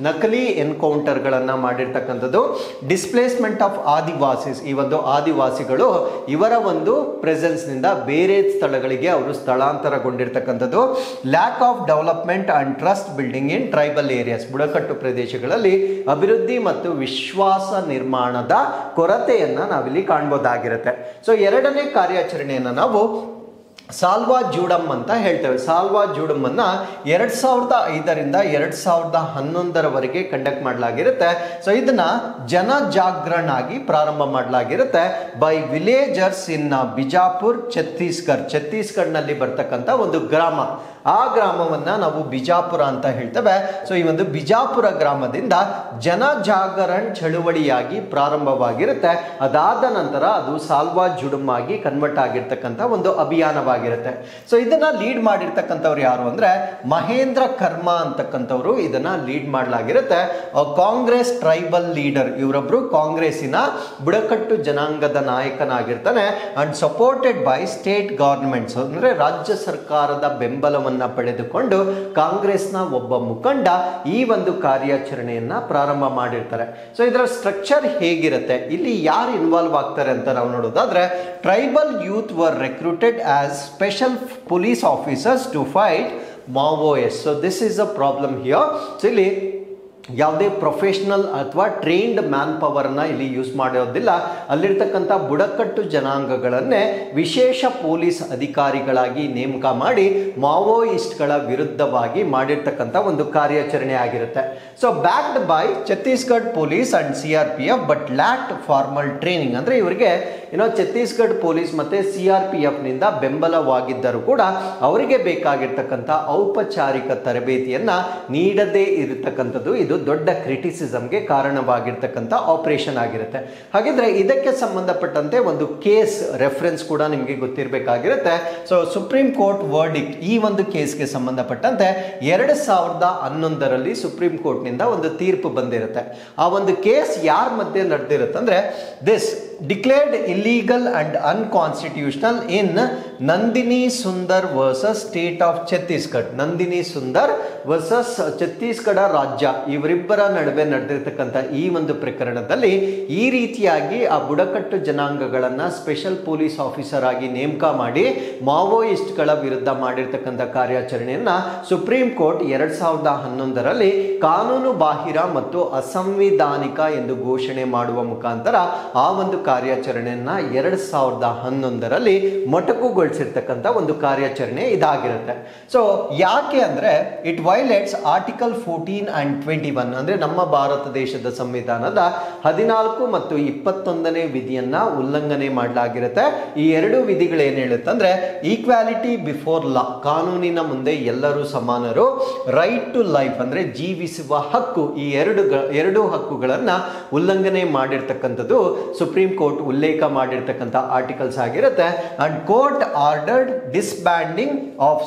ನಕಲಿ ಎನ್ಕೌಂಟರ್ಗಳನ್ನು ಮಾಡಿರ್ತಕ್ಕಂಥದ್ದು, ಡಿಸ್ಪ್ಲೇಸ್ಮೆಂಟ್ ಆಫ್ ಆದಿವಾಸೀಸ್, ಈ ಒಂದು ಆದಿವಾಸಿಗಳು ಇವರ ಒಂದು ಪ್ರೆಸೆನ್ಸ್ನಿಂದ ಬೇರೆ ಸ್ಥಳಗಳಿಗೆ ಅವರು ಸ್ಥಳಾಂತರಗೊಂಡಿರ್ತಕ್ಕಂಥದ್ದು, lack of development and trust building in tribal areas, ಬುಡಕಟ್ಟು ಪ್ರದೇಶಗಳಲ್ಲಿ ಅಭಿವೃದ್ಧಿ ಮತ್ತು ವಿಶ್ವಾಸ ನಿರ್ಮಾಣದ ಕೊರತೆಯನ್ನ ನಾವಿಲ್ಲಿ ಕಾಣಬಹುದಾಗಿರುತ್ತೆ. ಸೊ ಎರಡನೇ ಕಾರ್ಯಾಚರಣೆಯನ್ನು ನಾವು ಸಾಲ್ವಾ ಜೂಡಮ್ ಅಂತ ಹೇಳ್ತೇವೆ. ಸಾಲ್ವಾ ಜೂಡಮ್ ಅನ್ನ 2005ರಿಂದ 2011ರವರೆಗೆ ಕಂಡಕ್ಟ್ ಮಾಡಲಾಗಿರುತ್ತೆ. ಸೊ ಇದನ್ನ ಜನಜಾಗರಣ ಆಗಿ ಪ್ರಾರಂಭ ಮಾಡಲಾಗಿರುತ್ತೆ ಬೈ ವಿಲೇಜರ್ಸ್ ಇನ್ ಬಿಜಾಪುರ್, ಛತ್ತೀಸ್ಗಢನಲ್ಲಿ ಬರ್ತಕ್ಕಂಥ ಒಂದು ಗ್ರಾಮ. ಆ ಗ್ರಾಮವನ್ನ ನಾವು ಬಿಜಾಪುರ ಅಂತ ಹೇಳ್ತೇವೆ. ಸೊ ಈ ಒಂದು ಬಿಜಾಪುರ ಗ್ರಾಮದಿಂದ ಜನಜಾಗರಣ್ ಚಳುವಳಿಯಾಗಿ ಪ್ರಾರಂಭವಾಗಿರುತ್ತೆ. ಅದಾದ ನಂತರ ಅದು ಸಾಲ್ವಾ ಜುಡಮ್ ಆಗಿ ಕನ್ವರ್ಟ್ ಆಗಿರ್ತಕ್ಕಂಥ ಒಂದು ಅಭಿಯಾನವಾಗಿರುತ್ತೆ. ಸೊ ಇದನ್ನ ಲೀಡ್ ಮಾಡಿರ್ತಕ್ಕಂಥವ್ರು ಯಾರು ಅಂದ್ರೆ ಮಹೇಂದ್ರ ಕರ್ಮ ಅಂತಕ್ಕಂಥವ್ರು ಇದನ್ನ ಲೀಡ್ ಮಾಡಲಾಗಿರುತ್ತೆ. ಕಾಂಗ್ರೆಸ್ ಟ್ರೈಬಲ್ ಲೀಡರ್, ಇವರೊಬ್ರು ಕಾಂಗ್ರೆಸ್ಸಿನ ಬುಡಕಟ್ಟು ಜನಾಂಗದ ನಾಯಕನಾಗಿರ್ತಾನೆ. And supported by state governments, ಅಂದ್ರೆ ರಾಜ್ಯ ಸರ್ಕಾರದ ಬೆಂಬಲವನ್ನು ಪಡೆದುಕೊಂಡು ಕಾಂಗ್ರೆಸ್ನ ಒಬ್ಬ ಮುಖಂಡ ಈ ಒಂದು ಕಾರ್ಯಾಚರಣೆಯನ್ನ ಪ್ರಾರಂಭ ಮಾಡಿರ್ತಾರೆ. ಸೊ ಇದರ ಸ್ಟ್ರಕ್ಚರ್ ಹೇಗಿರುತ್ತೆ, ಇಲ್ಲಿ ಯಾರು ಇನ್ವಾಲ್ವ್ ಆಗ್ತಾರೆ ಅಂತ ನಾವು ನೋಡೋದಾದ್ರೆ, tribal youth were recruited as special police officers to fight Maoist. So this is a problem here. So ಇಲ್ಲಿ ಯಾವುದೇ ಪ್ರೊಫೆಷನಲ್ ಅಥವಾ ಟ್ರೈನ್ಡ್ ಮ್ಯಾನ್ ಪವರ್ನ ಇಲ್ಲಿ ಯೂಸ್ ಮಾಡೋದಿಲ್ಲ. ಅಲ್ಲಿರ್ತಕ್ಕಂಥ ಬುಡಕಟ್ಟು ಜನಾಂಗಗಳನ್ನೇ ವಿಶೇಷ ಪೊಲೀಸ್ ಅಧಿಕಾರಿಗಳಾಗಿ ನೇಮಕ ಮಾಡಿ ಮಾವೋಯಿಸ್ಟ್ಗಳ ವಿರುದ್ಧವಾಗಿ ಮಾಡಿರ್ತಕ್ಕಂಥ ಒಂದು ಕಾರ್ಯಾಚರಣೆ ಆಗಿರುತ್ತೆ. So backed by Chhattisgarh police and CRPF but lacked formal training, ಅಂದ್ರೆ ಇವರಿಗೆ ಛತ್ತೀಸ್ಗಢ ಪೊಲೀಸ್ ಮತ್ತೆ CRPF ನಿಂದ ಬೆಂಬಲವಾಗಿದ್ದರೂ ಕೂಡ ಅವರಿಗೆ ಬೇಕಾಗಿರ್ತಕ್ಕಂಥ ಔಪಚಾರಿಕ ತರಬೇತಿಯನ್ನ ನೀಡದೇ ಇರತಕ್ಕಂಥದ್ದು ಇದು ದೊಡ್ಡ ಕ್ರಿಟಿಸಿಸಮ್ಗೆ ಕಾರಣವಾಗಿರ್ತಕ್ಕಂಥ ಆಪರೇಷನ್ ಆಗಿರುತ್ತೆ. ಹಾಗಿದ್ರೆ ಇದಕ್ಕೆ ಸಂಬಂಧಪಟ್ಟಂತೆ ಒಂದು ಕೇಸ್ ರೆಫರೆನ್ಸ್ ಕೂಡ ನಿಮಗೆ ಗೊತ್ತಿರಬೇಕಾಗಿರುತ್ತೆ. ಸೊ ಸುಪ್ರೀಂ ಕೋರ್ಟ್ ವರ್ಡಿಕ್ಟ್, ಈ ಒಂದು ಕೇಸ್ಗೆ ಸಂಬಂಧಪಟ್ಟಂತೆ 2011ರಲ್ಲಿ ಸುಪ್ರೀಂ ಕೋರ್ಟ್ ನಿಂದ ಒಂದು ತೀರ್ಪು ಬಂದಿರುತ್ತೆ. ಆ ಒಂದು ಕೇಸ್ ಯಾರ ಮಧ್ಯೆ ನಡೆದಿರುತ್ತೆ ಅಂದ್ರೆ, this declared illegal and unconstitutional in Nandini Sundar versus state of Chhattisgarh. Nandini Sundar versus Chhattisgarh ರಾಜ್ಯ, ಇವರಿಬ್ಬರ ನಡುವೆ ನಡೆದಿರ್ತಕ್ಕಂಥ ಈ ಒಂದು ಪ್ರಕರಣದಲ್ಲಿ ಈ ರೀತಿಯಾಗಿ ಆ ಬುಡಕಟ್ಟು ಜನಾಂಗಗಳನ್ನ ಸ್ಪೆಷಲ್ ಪೊಲೀಸ್ ಆಫೀಸರ್ ಆಗಿ ನೇಮಕ ಮಾಡಿ ಮಾವೋಯಿಸ್ಟ್ಗಳ ವಿರುದ್ಧ ಮಾಡಿರ್ತಕ್ಕಂಥ ಕಾರ್ಯಾಚರಣೆಯನ್ನ ಸುಪ್ರೀಂ ಕೋರ್ಟ್ 2011ರಲ್ಲಿ ಕಾನೂನು ಬಾಹಿರ ಮತ್ತು ಅಸಂವಿಧಾನಿಕ ಎಂದು ಘೋಷಣೆ ಮಾಡುವ ಮುಖಾಂತರ ಆ ಒಂದು ಕಾರ್ಯಾಚರಣೆಯನ್ನ 2011ರಲ್ಲಿ ಮೊಟಕುಗೊಳಿಸಿರ್ತಕ್ಕಂಥ ಒಂದು ಕಾರ್ಯಾಚರಣೆ ಇದಾಗಿರುತ್ತೆ. ಸೊ ಯಾಕೆ ಅಂದ್ರೆ ಇಟ್ ವೈಲೇಟ್ಸ್ ಆರ್ಟಿಕಲ್ 14 ಅಂಡ್ 21, ಅಂದ್ರೆ ನಮ್ಮ ಭಾರತ ದೇಶದ ಸಂವಿಧಾನದ 14 ಮತ್ತು 21ನೇ ವಿಧಿಯನ್ನ ಉಲ್ಲಂಘನೆ ಮಾಡಲಾಗಿರುತ್ತೆ. ಈ ಎರಡು ವಿಧಿಗಳು ಏನ್ ಹೇಳುತ್ತೆ ಅಂದ್ರೆ, ಈಕ್ವಾಲಿಟಿ ಬಿಫೋರ್ ಲಾ, ಕಾನೂನಿನ ಮುಂದೆ ಎಲ್ಲರೂ ಸಮಾನರು, ರೈಟ್ ಟು ಲೈಫ್ ಅಂದ್ರೆ ಜೀವಿಸುವ ಹಕ್ಕು, ಈ ಎರಡು ಹಕ್ಕುಗಳನ್ನ ಉಲ್ಲಂಘನೆ ಮಾಡಿರ್ತಕ್ಕಂಥದ್ದು ಸುಪ್ರೀಂ ಕೋರ್ಟ್ ಉಲ್ಲೇಖ ಮಾಡಿರ್ತಕ್ಕಂಥ ಆರ್ಟಿಕಲ್ಸ್ ಆಗಿರುತ್ತೆ. And court ordered disbanding of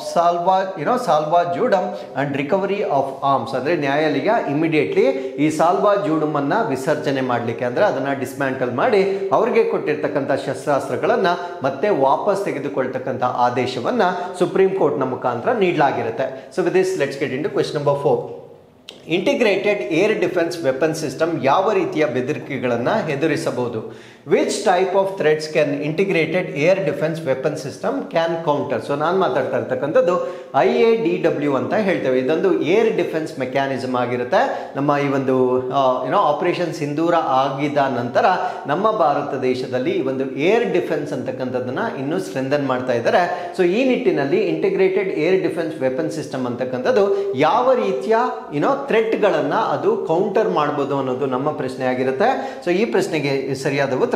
Salwa Judum and recovery of arms, ಅಂದ್ರೆ ನ್ಯಾಯಾಲಯ ಇಮಿಡಿಯೇಟ್ಲಿ ಈ ಸಾಲ್ವಾ ಜೂಡಮ್ ಅನ್ನ ವಿಸರ್ಜನೆ ಮಾಡಲಿಕ್ಕೆ, ಅಂದ್ರೆ ಅದನ್ನ ಡಿಸ್ಮ್ಯಾಂಟಲ್ ಮಾಡಿ ಅವರಿಗೆ ಕೊಟ್ಟಿರ್ತಕ್ಕಂಥ ಶಸ್ತ್ರಾಸ್ತ್ರಗಳನ್ನ ಮತ್ತೆ ವಾಪಸ್ ತೆಗೆದುಕೊಳ್ತಕ್ಕಂಥ ಆದೇಶವನ್ನ ಸುಪ್ರೀಂ ಕೋರ್ಟ್ ನ ಮುಖಾಂತರ ನೀಡಲಾಗಿರುತ್ತೆ. So with this let's get into question number 4. Integrated air defence weapon system ಯಾವ ರೀತಿಯ ಬೆದರಿಕೆಗಳನ್ನು ಎದುರಿಸಬಹುದು? Which type of threats can integrated air defence weapon system can counter? So ನಾನು ಮಾತಾಡ್ತಾ ಇರ್ತಕ್ಕಂಥದ್ದು IADW ಅಂತ ಹೇಳ್ತೇವೆ. ಇದೊಂದು ಏರ್ ಡಿಫೆನ್ಸ್ ಮೆಕ್ಯಾನಿಸಮ್ ಆಗಿರುತ್ತೆ. ನಮ್ಮ ಈ ಒಂದು ಆಪರೇಷನ್ ಸಿಂಧೂರ ಆಗಿದ ನಂತರ ನಮ್ಮ ಭಾರತ ದೇಶದಲ್ಲಿ ಈ ಒಂದು ಏರ್ ಡಿಫೆನ್ಸ್ ಅಂತಕ್ಕಂಥದ್ದನ್ನ ಇನ್ನೂ ಸ್ಟ್ರೆಂಥನ್ ಮಾಡ್ತಾ ಇದ್ದಾರೆ. ಸೊ ಈ ನಿಟ್ಟಿನಲ್ಲಿ integrated air defence weapon system ಅಂತಕ್ಕಂಥದ್ದು ಯಾವ ರೀತಿಯ ಥ್ರೆಟ್ಗಳನ್ನ ಅದು ಕೌಂಟರ್ ಮಾಡಬಹುದು ಅನ್ನೋದು ನಮ್ಮ ಪ್ರಶ್ನೆ ಆಗಿರುತ್ತೆ. ಸೊ ಈ ಪ್ರಶ್ನೆಗೆ ಸರಿಯಾದ ಉತ್ತರ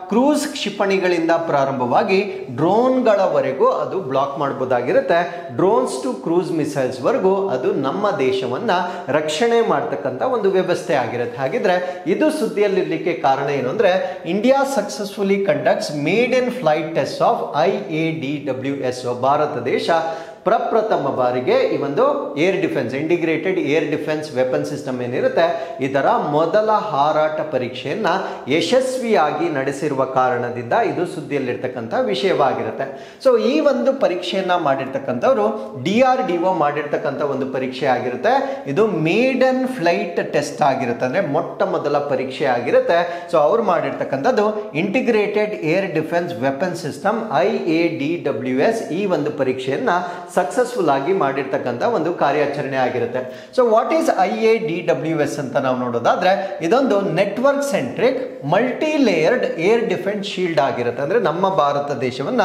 ಕ್ರೂಸ್ ಕ್ಷಿಪಣಿಗಳಿಂದ ಪ್ರಾರಂಭವಾಗಿ ಡ್ರೋನ್ಗಳವರೆಗೂ ಅದು ಬ್ಲಾಕ್ ಮಾಡಬಹುದಾಗಿರುತ್ತೆ. ಡ್ರೋನ್ಸ್ ಟು ಕ್ರೂಸ್ ಮಿಸೈಲ್ಸ್ ವರೆಗೂ ಅದು ನಮ್ಮ ದೇಶವನ್ನ ರಕ್ಷಣೆ ಮಾಡತಕ್ಕಂಥ ಒಂದು ವ್ಯವಸ್ಥೆ ಆಗಿರುತ್ತೆ. ಹಾಗಿದ್ರೆ ಇದು ಸುದ್ದಿಯಲ್ಲಿರ್ಲಿಕ್ಕೆ ಕಾರಣ ಏನು ಅಂದ್ರೆ, India successfully conducts made in flight test of IADWS. Bharat ದೇಶ ಪ್ರಪ್ರಥಮ ಬಾರಿಗೆ ಈ ಒಂದು air defence integrated air defence weapon system ಏನಿರುತ್ತೆ ಇದರ ಮೊದಲ ಹಾರಾಟ ಪರೀಕ್ಷೆಯನ್ನ ಯಶಸ್ವಿಯಾಗಿ ನಡೆಸಿರುವ ಕಾರಣದಿಂದ ಇದು ಸುದ್ದಿಯಲ್ಲಿರ್ತಕ್ಕಂಥ ವಿಷಯವಾಗಿರುತ್ತೆ. ಸೊ ಈ ಒಂದು ಪರೀಕ್ಷೆಯನ್ನ ಮಾಡಿರ್ತಕ್ಕಂಥವ್ರು DRDO ಮಾಡಿರ್ತಕ್ಕಂಥ ಒಂದು ಪರೀಕ್ಷೆ ಆಗಿರುತ್ತೆ. ಇದು ಮೇಡನ್ ಫ್ಲೈಟ್ ಟೆಸ್ಟ್ ಆಗಿರುತ್ತೆ, ಅಂದ್ರೆ ಮೊಟ್ಟ ಮೊದಲ ಪರೀಕ್ಷೆ ಆಗಿರುತ್ತೆ. ಸೊ ಅವ್ರು ಮಾಡಿರ್ತಕ್ಕಂಥದ್ದು integrated air defence weapon system IADWS ಈ ಒಂದು ಪರೀಕ್ಷೆಯನ್ನ ಸಕ್ಸಸ್ಫುಲ್ ಆಗಿ ಮಾಡಿರ್ತಕ್ಕಂಥ ಒಂದು ಕಾರ್ಯಾಚರಣೆ ಆಗಿರುತ್ತೆ. ಸೊ ವಾಟ್ ಈಸ್ IADWS ಅಂತ ನಾವು ನೋಡೋದಾದ್ರೆ ಇದೊಂದು network centric multi layered air defence shield ಆಗಿರುತ್ತೆ. ಅಂದ್ರೆ ನಮ್ಮ ಭಾರತ ದೇಶವನ್ನ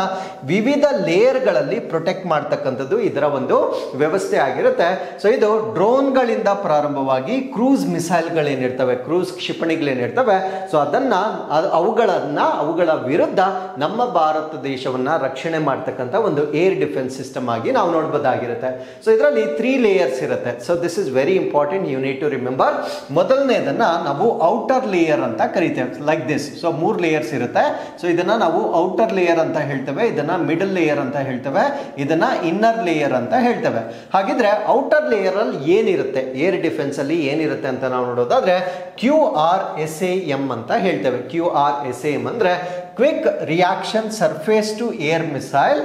ವಿವಿಧ ಲೇಯರ್ಗಳಲ್ಲಿ ಪ್ರೊಟೆಕ್ಟ್ ಮಾಡ್ತಕ್ಕಂಥದ್ದು ಇದರ ಒಂದು ವ್ಯವಸ್ಥೆ ಆಗಿರುತ್ತೆ. ಸೊ ಇದು ಡ್ರೋನ್ಗಳಿಂದ ಪ್ರಾರಂಭವಾಗಿ ಕ್ರೂಸ್ ಮಿಸೈಲ್ಗಳೇನಿರ್ತವೆ, ಕ್ರೂಸ್ ಕ್ಷಿಪಣಿಗಳೇನಿರ್ತವೆ, ಸೊ ಅವುಗಳ ವಿರುದ್ಧ ನಮ್ಮ ಭಾರತ ದೇಶವನ್ನ ರಕ್ಷಣೆ ಮಾಡ್ತಕ್ಕಂಥ ಒಂದು ಏರ್ ಡಿಫೆನ್ಸ್ ಸಿಸ್ಟಮ್ ಆಗಿ ನಾವು ನೋಡಬಹುದಾಗಿರುತ್ತೆ. ಸೊ ಇದರಲ್ಲಿ 3 ಲೇಯರ್ಸ್ ಇರುತ್ತೆ. So this is very important, you need to remember. ಮೊದಲನೇದನ್ನ ನಾವು ಔಟರ್ ಲೇಯರ್ ಅಂತ ಕರಿತೇವೆ, ಲೈಕ್ ದಿಸ್. ಸೊ 3 ಲೇಯರ್ಸ್ ಇರುತ್ತೆ. ಸೊ ಇದನ್ನ ನಾವು ಔಟರ್ ಲೇಯರ್ ಅಂತ ಹೇಳ್ತೇವೆ, ಇದನ್ನ ಮಿಡಲ್ ಲೇಯರ್ ಅಂತ ಹೇಳ್ತೇವೆ, ಇದನ್ನ ಇನ್ನರ್ ಲೇಯರ್ ಅಂತ ಹೇಳ್ತೇವೆ. ಹಾಗಿದ್ರೆ ಔಟರ್ ಲೇಯರ್ ಅಲ್ಲಿ ಏನಿರುತ್ತೆ, ಏರ್ ಡಿಫೆನ್ಸ್ ಅಲ್ಲಿ ಏನಿರುತ್ತೆ ಅಂತ ನಾವು ನೋಡೋದಾದ್ರೆ QRSAM ಅಂತ ಹೇಳ್ತೇವೆ. QRSAM ಅಂದ್ರೆ quick reaction surface to air missile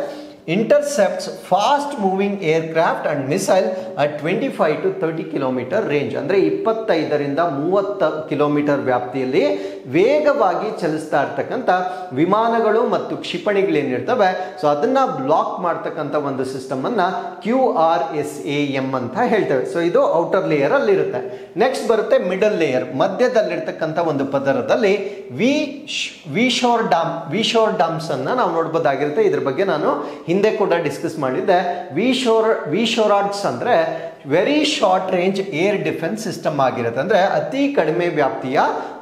intercepts fast moving aircraft and missile at 25 to 30 kilometre range. ಅಂದರೆ 25ರಿಂದ 30 ಕಿಲೋಮೀಟರ್ ವ್ಯಾಪ್ತಿಯಲ್ಲಿ ವೇಗವಾಗಿ ಚಲಿಸ್ತಾ ಇರ್ತಕ್ಕಂಥ ವಿಮಾನಗಳು ಮತ್ತು ಕ್ಷಿಪಣಿಗಳೇನಿರ್ತವೆ, ಸೊ ಅದನ್ನ ಬ್ಲಾಕ್ ಮಾಡ್ತಕ್ಕಂಥ ಒಂದು ಸಿಸ್ಟಮ್ ಅನ್ನ QRSAM ಅಂತ ಹೇಳ್ತೇವೆ. ಸೊ ಇದು ಔಟರ್ ಲೇಯರ್ ಅಲ್ಲಿ ಇರುತ್ತೆ. ನೆಕ್ಸ್ಟ್ ಬರುತ್ತೆ ಮಿಡಲ್ ಲೇಯರ್, ಮಧ್ಯದಲ್ಲಿರ್ತಕ್ಕಂಥ ಒಂದು ಪದರದಲ್ಲಿ ವಿಶೋರ್ ಡಾಮ್ಸ್ ಅನ್ನ ನಾವು ನೋಡ್ಬೋದಾಗಿರುತ್ತೆ. ಇದ್ರ ಬಗ್ಗೆ ನಾನು ಹಿಂದೆ ಕೂಡ ಡಿಸ್ಕಸ್ ಮಾಡಿದ್ದೆ. ವಿಶೋರಾಡ್ಸ್ ಅಂದ್ರೆ very short range air defence system ಆಗಿರುತ್ತೆ, ಅಂದ್ರೆ ಅತಿ ಕಡಿಮೆ ವ್ಯಾಪ್ತಿಯ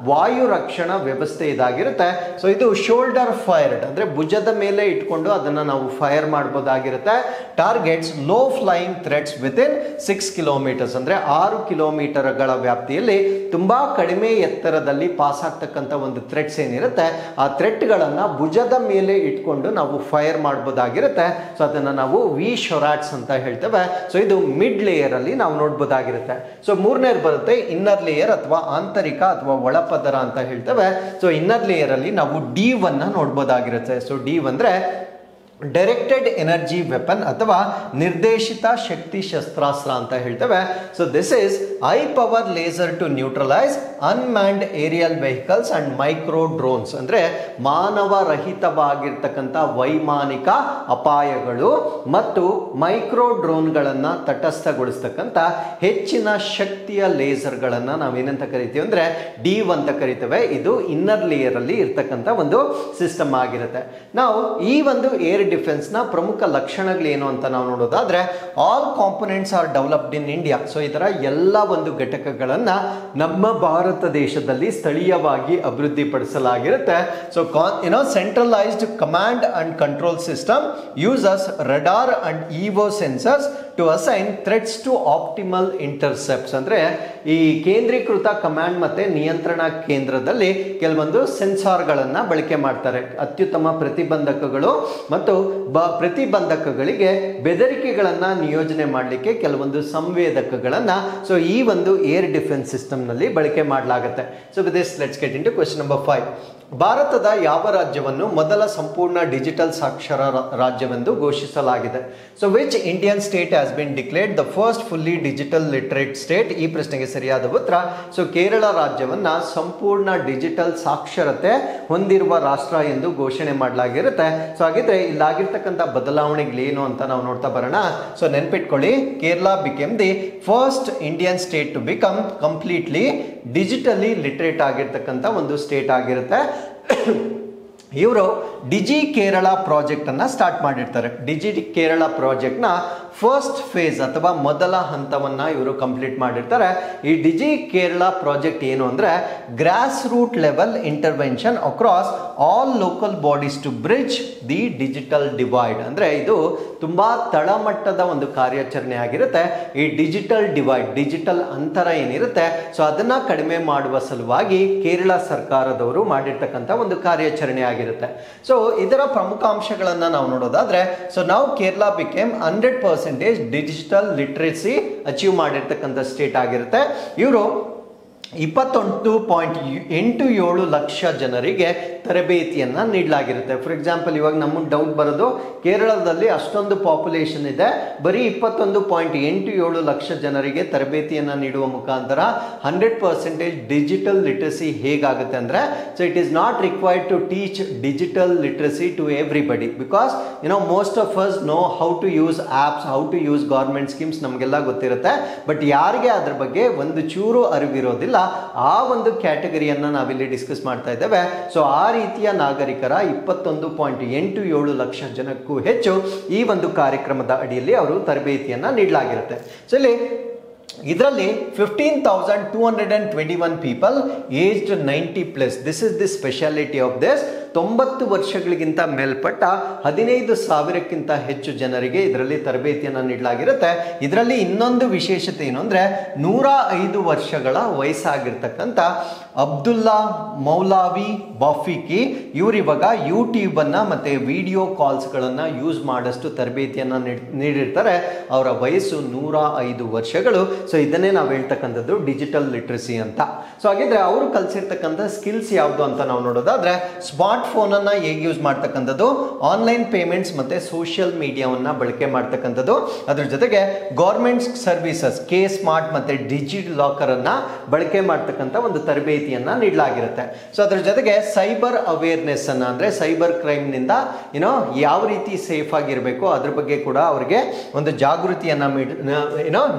ವಾಯು ರಕ್ಷಣಾ ವ್ಯವಸ್ಥೆ ಇದಾಗಿರುತ್ತೆ. ಸೊ ಇದು ಶೋಲ್ಡರ್ ಫೈರ್ಡ್, ಅಂದ್ರೆ ಭುಜದ ಮೇಲೆ ಇಟ್ಕೊಂಡು ಅದನ್ನ ನಾವು ಫೈರ್ ಮಾಡಬಹುದಾಗಿರುತ್ತೆ. Targets low flying threats within 6 kilometres, ಅಂದ್ರೆ 6 ಕಿಲೋಮೀಟರ್ಗಳ ವ್ಯಾಪ್ತಿಯಲ್ಲಿ ತುಂಬಾ ಕಡಿಮೆ ಎತ್ತರದಲ್ಲಿ ಪಾಸ್ ಆಗ್ತಕ್ಕಂಥ ಒಂದು ಥ್ರೆಟ್ಸ್ ಏನಿರುತ್ತೆ ಆ ಥ್ರೆಟ್ಗಳನ್ನ ಭುಜದ ಮೇಲೆ ಇಟ್ಕೊಂಡು ನಾವು ಫೈರ್ ಮಾಡಬಹುದಾಗಿರುತ್ತೆ. ಸೊ ಅದನ್ನ ನಾವು ವಿಶೋರಾಡ್ಸ್ ಅಂತ ಹೇಳ್ತೇವೆ. ಸೊ ಇದು ಮಿಡ್ ಲೇಯರ್ ಅಲ್ಲಿ ನಾವು ನೋಡಬಹುದಾಗಿರುತ್ತೆ. ಸೊ ಮೂರನೇದು ಬರುತ್ತೆ ಇನ್ನರ್ ಲೇಯರ್ ಅಥವಾ ಆಂತರಿಕ ಅಥವಾ ಒಳಪದರ ಅಂತ ಹೇಳ್ತೇವೆ. ಸೊ ಇನ್ನರ್ ಲೇಯರ್ ಅಲ್ಲಿ ನಾವು D1 ನೋಡಬಹುದಾಗಿರುತ್ತೆ. ಸೊ D1 ಅಂದ್ರೆ ಡೈರೆಕ್ಟೆಡ್ ಎನರ್ಜಿ ವೆಪನ್ ಅಥವಾ ನಿರ್ದೇಶಿತ ಶಕ್ತಿ ಶಸ್ತ್ರಾಸ್ತ್ರ ಅಂತ ಹೇಳ್ತೇವೆ. So this is high power laser to neutralise unmanned aerial vehicles and micro drones, ಅಂದ್ರೆ ಮಾನವ ರಹಿತವಾಗಿರ್ತಕ್ಕಂಥ ವೈಮಾನಿಕ ಅಪಾಯಗಳು ಮತ್ತು ಮೈಕ್ರೋ ಡ್ರೋನ್ಗಳನ್ನ ತಟಸ್ಥಗೊಳಿಸ್ತಕ್ಕಂಥ ಹೆಚ್ಚಿನ ಶಕ್ತಿಯ ಲೇಸರ್ಗಳನ್ನ ನಾವೇನಂತ ಕರಿತೀವಿ ಅಂದ್ರೆ D1 ಅಂತ ಕರಿತೇವೆ. ಇದು ಇನ್ನರ್ ಲೇಯರ್ ಅಲ್ಲಿ ಇರ್ತಕ್ಕಂಥ ಒಂದು ಸಿಸ್ಟಮ್ ಆಗಿರುತ್ತೆ. ನಾವು ಈ ಒಂದು ಏರ್ ಡಿಫೆನ್ಸ್ ನ ಪ್ರಮುಖ ಲಕ್ಷಣಗಳೇನು ಅಂತ ನಾವು ನೋಡೋದಾದ್ರೆ all components are developed in India. So ಇದರ ಎಲ್ಲ ಒಂದು ಘಟಕಗಳನ್ನ ನಮ್ಮ ಭಾರತ ದೇಶದಲ್ಲಿ ಸ್ಥಳೀಯವಾಗಿ ಅಭಿವೃದ್ಧಿಪಡಿಸಲಾಗಿರುತ್ತೆ. So centralised command and control system uses radar and EVO sensors to assign threats to optimal intercepts, ಅಂದ್ರೆ ಈ ಕೇಂದ್ರೀಕೃತ ಕಮಾಂಡ್ ಮತ್ತೆ ನಿಯಂತ್ರಣ ಕೇಂದ್ರದಲ್ಲಿ ಕೆಲವೊಂದು ಸೆನ್ಸಾರ್ಗಳನ್ನ ಬಳಕೆ ಮಾಡ್ತಾರೆ. ಅತ್ಯುತ್ತಮ ಪ್ರತಿಬಂಧಕಗಳು ಮತ್ತು ಪ್ರತಿಬಂಧಕಗಳಿಗೆ ಬೆದರಿಕೆಗಳನ್ನ ನಿಯೋಜನೆ ಮಾಡಲಿಕ್ಕೆ ಕೆಲವೊಂದು ಸಂವೇದಕಗಳನ್ನ ಸೊ ಈ ಒಂದು ಏರ್ ಡಿಫೆನ್ಸ್ ಸಿಸ್ಟಮ್ ನಲ್ಲಿ ಬಳಕೆ ಮಾಡಲಾಗುತ್ತೆ. So with this let's get into question number 5. ಭಾರತದ ಯಾವ ರಾಜ್ಯವನ್ನು ಮೊದಲ ಸಂಪೂರ್ಣ ಡಿಜಿಟಲ್ ಸಾಕ್ಷರ ರಾಜ್ಯವೆಂದು ಘೋಷಿಸಲಾಗಿದೆ? So which Indian state has been declared the first fully digital literate state? ಈ ಪ್ರಶ್ನೆಗೆ ಸರಿಯಾದ ಉತ್ತರ ಸೊ ಕೇರಳ ರಾಜ್ಯವನ್ನ ಸಂಪೂರ್ಣ ಡಿಜಿಟಲ್ ಸಾಕ್ಷರತೆ ಹೊಂದಿರುವ ರಾಷ್ಟ್ರ ಎಂದು ಘೋಷಣೆ ಮಾಡಲಾಗಿರುತ್ತೆ. ಸೊ ಹಾಗಿದ್ರೆ ಇಲ್ಲಾಗಿರ್ತಕ್ಕಂಥ ಬದಲಾವಣೆಗಳೇನು ಅಂತ ನಾವು ನೋಡ್ತಾ ಬರೋಣ. ಸೊ ನೆನ್ಪಿಟ್ಕೊಳ್ಳಿ, Kerala became the first Indian state to become completely digitally literate ಆಗಿರ್ತಕ್ಕಂಥ ಒಂದು ಸ್ಟೇಟ್ ಆಗಿರುತ್ತೆ. ಇವರು ಡಿಜಿ ಕೇರಳ ಪ್ರಾಜೆಕ್ಟ್ ಅನ್ನ ಸ್ಟಾರ್ಟ್ ಮಾಡಿರ್ತಾರೆ. ಡಿಜಿ ಕೇರಳ ಪ್ರಾಜೆಕ್ಟ್ ನ ಫಸ್ಟ್ ಫೇಸ್ ಅಥವಾ ಮೊದಲ ಹಂತವನ್ನ ಇವರು ಕಂಪ್ಲೀಟ್ ಮಾಡಿರ್ತಾರೆ. ಈ ಡಿಜಿ ಕೇರಳ ಪ್ರಾಜೆಕ್ಟ್ ಏನು ಅಂದ್ರೆ grass root level intervention across all local bodies to bridge the digital divide. ಅಂದ್ರೆ ಇದು ತುಂಬಾ ತಳಮಟ್ಟದ ಒಂದು ಕಾರ್ಯಾಚರಣೆ ಆಗಿರುತ್ತೆ. ಈ ಡಿಜಿಟಲ್ ಡಿವೈಡ್, ಡಿಜಿಟಲ್ ಅಂತರ ಏನಿರುತ್ತೆ ಸೊ ಅದನ್ನ ಕಡಿಮೆ ಮಾಡುವ ಸಲುವಾಗಿ ಕೇರಳ ಸರ್ಕಾರದವರು ಮಾಡಿರ್ತಕ್ಕಂಥ ಒಂದು ಕಾರ್ಯಾಚರಣೆ ಆಗಿರುತ್ತೆ. ಸೊ ಸೊ ಇದರ ಪ್ರಮುಖ ಅಂಶಗಳನ್ನು ನಾವು ನೋಡೋದಾದ್ರೆ, ಸೊ ನಾವು Kerala became 100% digital literacy achieve ಮಾಡಿರ್ತಕ್ಕಂಥ ಸ್ಟೇಟ್ ಆಗಿರುತ್ತೆ. ಇವರು 21.87 ಲಕ್ಷ ಜನರಿಗೆ ತರಬೇತಿಯನ್ನ ನೀಡಲಾಗಿರುತ್ತೆ. ಫಾರ್ ಎಕ್ಸಾಂಪಲ್, ಇವಾಗ ನಮಗೆ ಡೌಟ್ ಬರೋದು, ಕೇರಳದಲ್ಲಿ ಅಷ್ಟೊಂದು ಪಾಪ್ಯುಲೇಷನ್ ಇದೆ, ಬರೀ 21.87 ಲಕ್ಷ ಜನರಿಗೆ ತರಬೇತಿಯನ್ನ ನೀಡುವ ಮುಖಾಂತರ 100% ಡಿಜಿಟಲ್ ಲಿಟ್ರಸಿ ಹೇಗಾಗುತ್ತೆ ಅಂದ್ರೆ, so it is not required to teach digital literacy to everybody, because most of us know how to use apps, how to use government schemes ನಮಗೆಲ್ಲ ಗೊತ್ತಿರುತ್ತೆ. ಬಟ್ ಯಾರಿಗೆ ಅದ್ರ ಬಗ್ಗೆ ಒಂದು ಚೂರು ಅರಿವಿರೋದಿಲ್ಲ, ಆ ಒಂದು ಕ್ಯಾಟಗರಿಯನ್ನ ನಾವಿಲ್ಲಿ ಡಿಸ್ಕಸ್ ಮಾಡ್ತಾ ಇದ್ದೇವೆ. ಸೊ ಆ ರೀತಿಯ ನಾಗರಿಕರ 21.87 ಲಕ್ಷ ಜನಕ್ಕೂ ಹೆಚ್ಚು ಈ ಒಂದು ಕಾರ್ಯಕ್ರಮದ ಅಡಿಯಲ್ಲಿ ಅವರು ತರಬೇತಿಯನ್ನ ನೀಡಲಾಗಿರುತ್ತೆ. ಸೊ ಇದರಲ್ಲಿ 15,221 people aged 90+. This is the speciality of this. 90 ವರ್ಷಗಳಿಗಿಂತ ಮೇಲ್ಪಟ್ಟ 15,000ಕ್ಕಿಂತ ಹೆಚ್ಚು ಜನರಿಗೆ ಇದರಲ್ಲಿ ತರಬೇತಿಯನ್ನು ನೀಡಲಾಗಿರುತ್ತೆ. ಇದರಲ್ಲಿ ಇನ್ನೊಂದು ವಿಶೇಷತೆ ಏನು ಅಂದರೆ, 105 ವರ್ಷಗಳ ವಯಸ್ಸಾಗಿರ್ತಕ್ಕಂಥ ಅಬ್ದುಲ್ಲಾ ಮೌಲಾವಿ ಬಾಫಿಕಿ ಇವರಿವಾಗ ಯೂಟ್ಯೂಬನ್ನು ಮತ್ತು ವಿಡಿಯೋ ಕಾಲ್ಸ್ಗಳನ್ನು ಯೂಸ್ ಮಾಡಷ್ಟು ತರಬೇತಿಯನ್ನು ನೀಡಿರ್ತಾರೆ. ಅವರ ವಯಸ್ಸು 105 ವರ್ಷಗಳು. ಸೊ ಇದನ್ನೇ ನಾವು ಹೇಳ್ತಕ್ಕಂಥದ್ದು ಡಿಜಿಟಲ್ ಲಿಟ್ರಸಿ ಅಂತ. ಸೊ ಹಾಗಿದ್ರೆ ಅವರು ಕಲಿಸಿರ್ತಕ್ಕಂಥ ಸ್ಕಿಲ್ಸ್ ಯಾವುದು ಅಂತ ನಾವು ನೋಡೋದಾದ್ರೆ, ಸ್ಮಾರ್ಟ್ ಫೋನನ್ನು ಹೇಗೆ ಯೂಸ್ ಮಾಡ್ತಕ್ಕಂಥದ್ದು, ಆನ್ಲೈನ್ ಪೇಮೆಂಟ್ಸ್ ಮತ್ತು ಸೋಷಿಯಲ್ ಮೀಡಿಯಾವನ್ನು ಬಳಕೆ ಮಾಡ್ತಕ್ಕಂಥದ್ದು, ಅದ್ರ ಜೊತೆಗೆ ಗೌರ್ಮೆಂಟ್ ಸರ್ವಿಸಸ್ ಕೆ ಸ್ಮಾರ್ಟ್ ಮತ್ತು ಡಿಜಿಟಲ್ ಲಾಕರನ್ನು ಬಳಕೆ ಮಾಡ್ತಕ್ಕಂಥ ಒಂದು ತರಬೇತಿಯನ್ನು ನೀಡಲಾಗಿರುತ್ತೆ. ಸೊ ಅದ್ರ ಜೊತೆಗೆ ಸೈಬರ್ ಅವೇರ್ನೆಸ್ ಅನ್ನು, ಅಂದರೆ ಸೈಬರ್ ಕ್ರೈಮ್ನಿಂದ ಯಾವ ರೀತಿ ಸೇಫ್ ಆಗಿರಬೇಕು ಅದ್ರ ಬಗ್ಗೆ ಕೂಡ ಅವರಿಗೆ ಒಂದು ಜಾಗೃತಿಯನ್ನು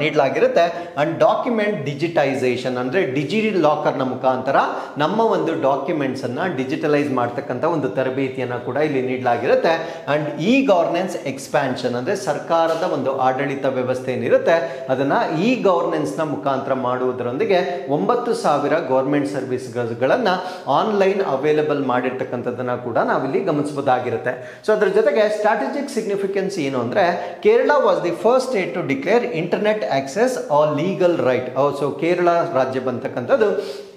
ನೀಡಲಾಗಿರುತ್ತೆ. ಅಂಡ್ ಡಾಕ್ಯುಮೆಂಟ್ ಡಿಜಿಟೈಸೇಷನ್, ಅಂದರೆ ಡಿಜಿಟಲ್ ಲಾಕರ್ನ ಮುಖಾಂತರ ನಮ್ಮ ಒಂದು ಡಾಕ್ಯುಮೆಂಟ್ಸ್ ಅನ್ನ ಡಿಜಿಟಲೈಸ್ ಮಾಡ್ತಕ್ಕಂಥ ಒಂದು ತರಬೇತಿಯನ್ನು ಕೂಡ ಇಲ್ಲಿ ನೀಡಲಾಗಿರುತ್ತೆ. ಅಂಡ್ ಇ ಗವರ್ನೆನ್ಸ್ ಎಕ್ಸ್ಪ್ಯಾನ್ಷನ್, ಅಂದರೆ ಸರ್ಕಾರದ ಒಂದು ಆಡಳಿತ ವ್ಯವಸ್ಥೆ ಏನಿರುತ್ತೆ ಅದನ್ನ ಇ ಗವರ್ನೆನ್ಸ್ ನ ಮುಖಾಂತರ ಮಾಡುವುದರೊಂದಿಗೆ 9,000 ಗವರ್ಮೆಂಟ್ ಸರ್ವಿಸ್ಗಳನ್ನ ಆನ್ಲೈನ್ ಅವೈಲೇಬಲ್ ಮಾಡಿರ್ತಕ್ಕಂಥದ್ದನ್ನ ಕೂಡ ನಾವಿಲ್ಲಿ ಗಮನಿಸಬಹುದಾಗಿರುತ್ತೆ. ಸೊ ಅದರ ಜೊತೆಗೆ ಸ್ಟ್ರಾಟಜಿಕ್ ಸಿಗ್ನಿಫಿಕೆನ್ಸ್ ಏನು ಅಂದ್ರೆ, Kerala was the first state to declare internet access are legal right. So Kerala ರಾಜ್ಯ ಬಂತಕ್ಕಂಥದ್ದು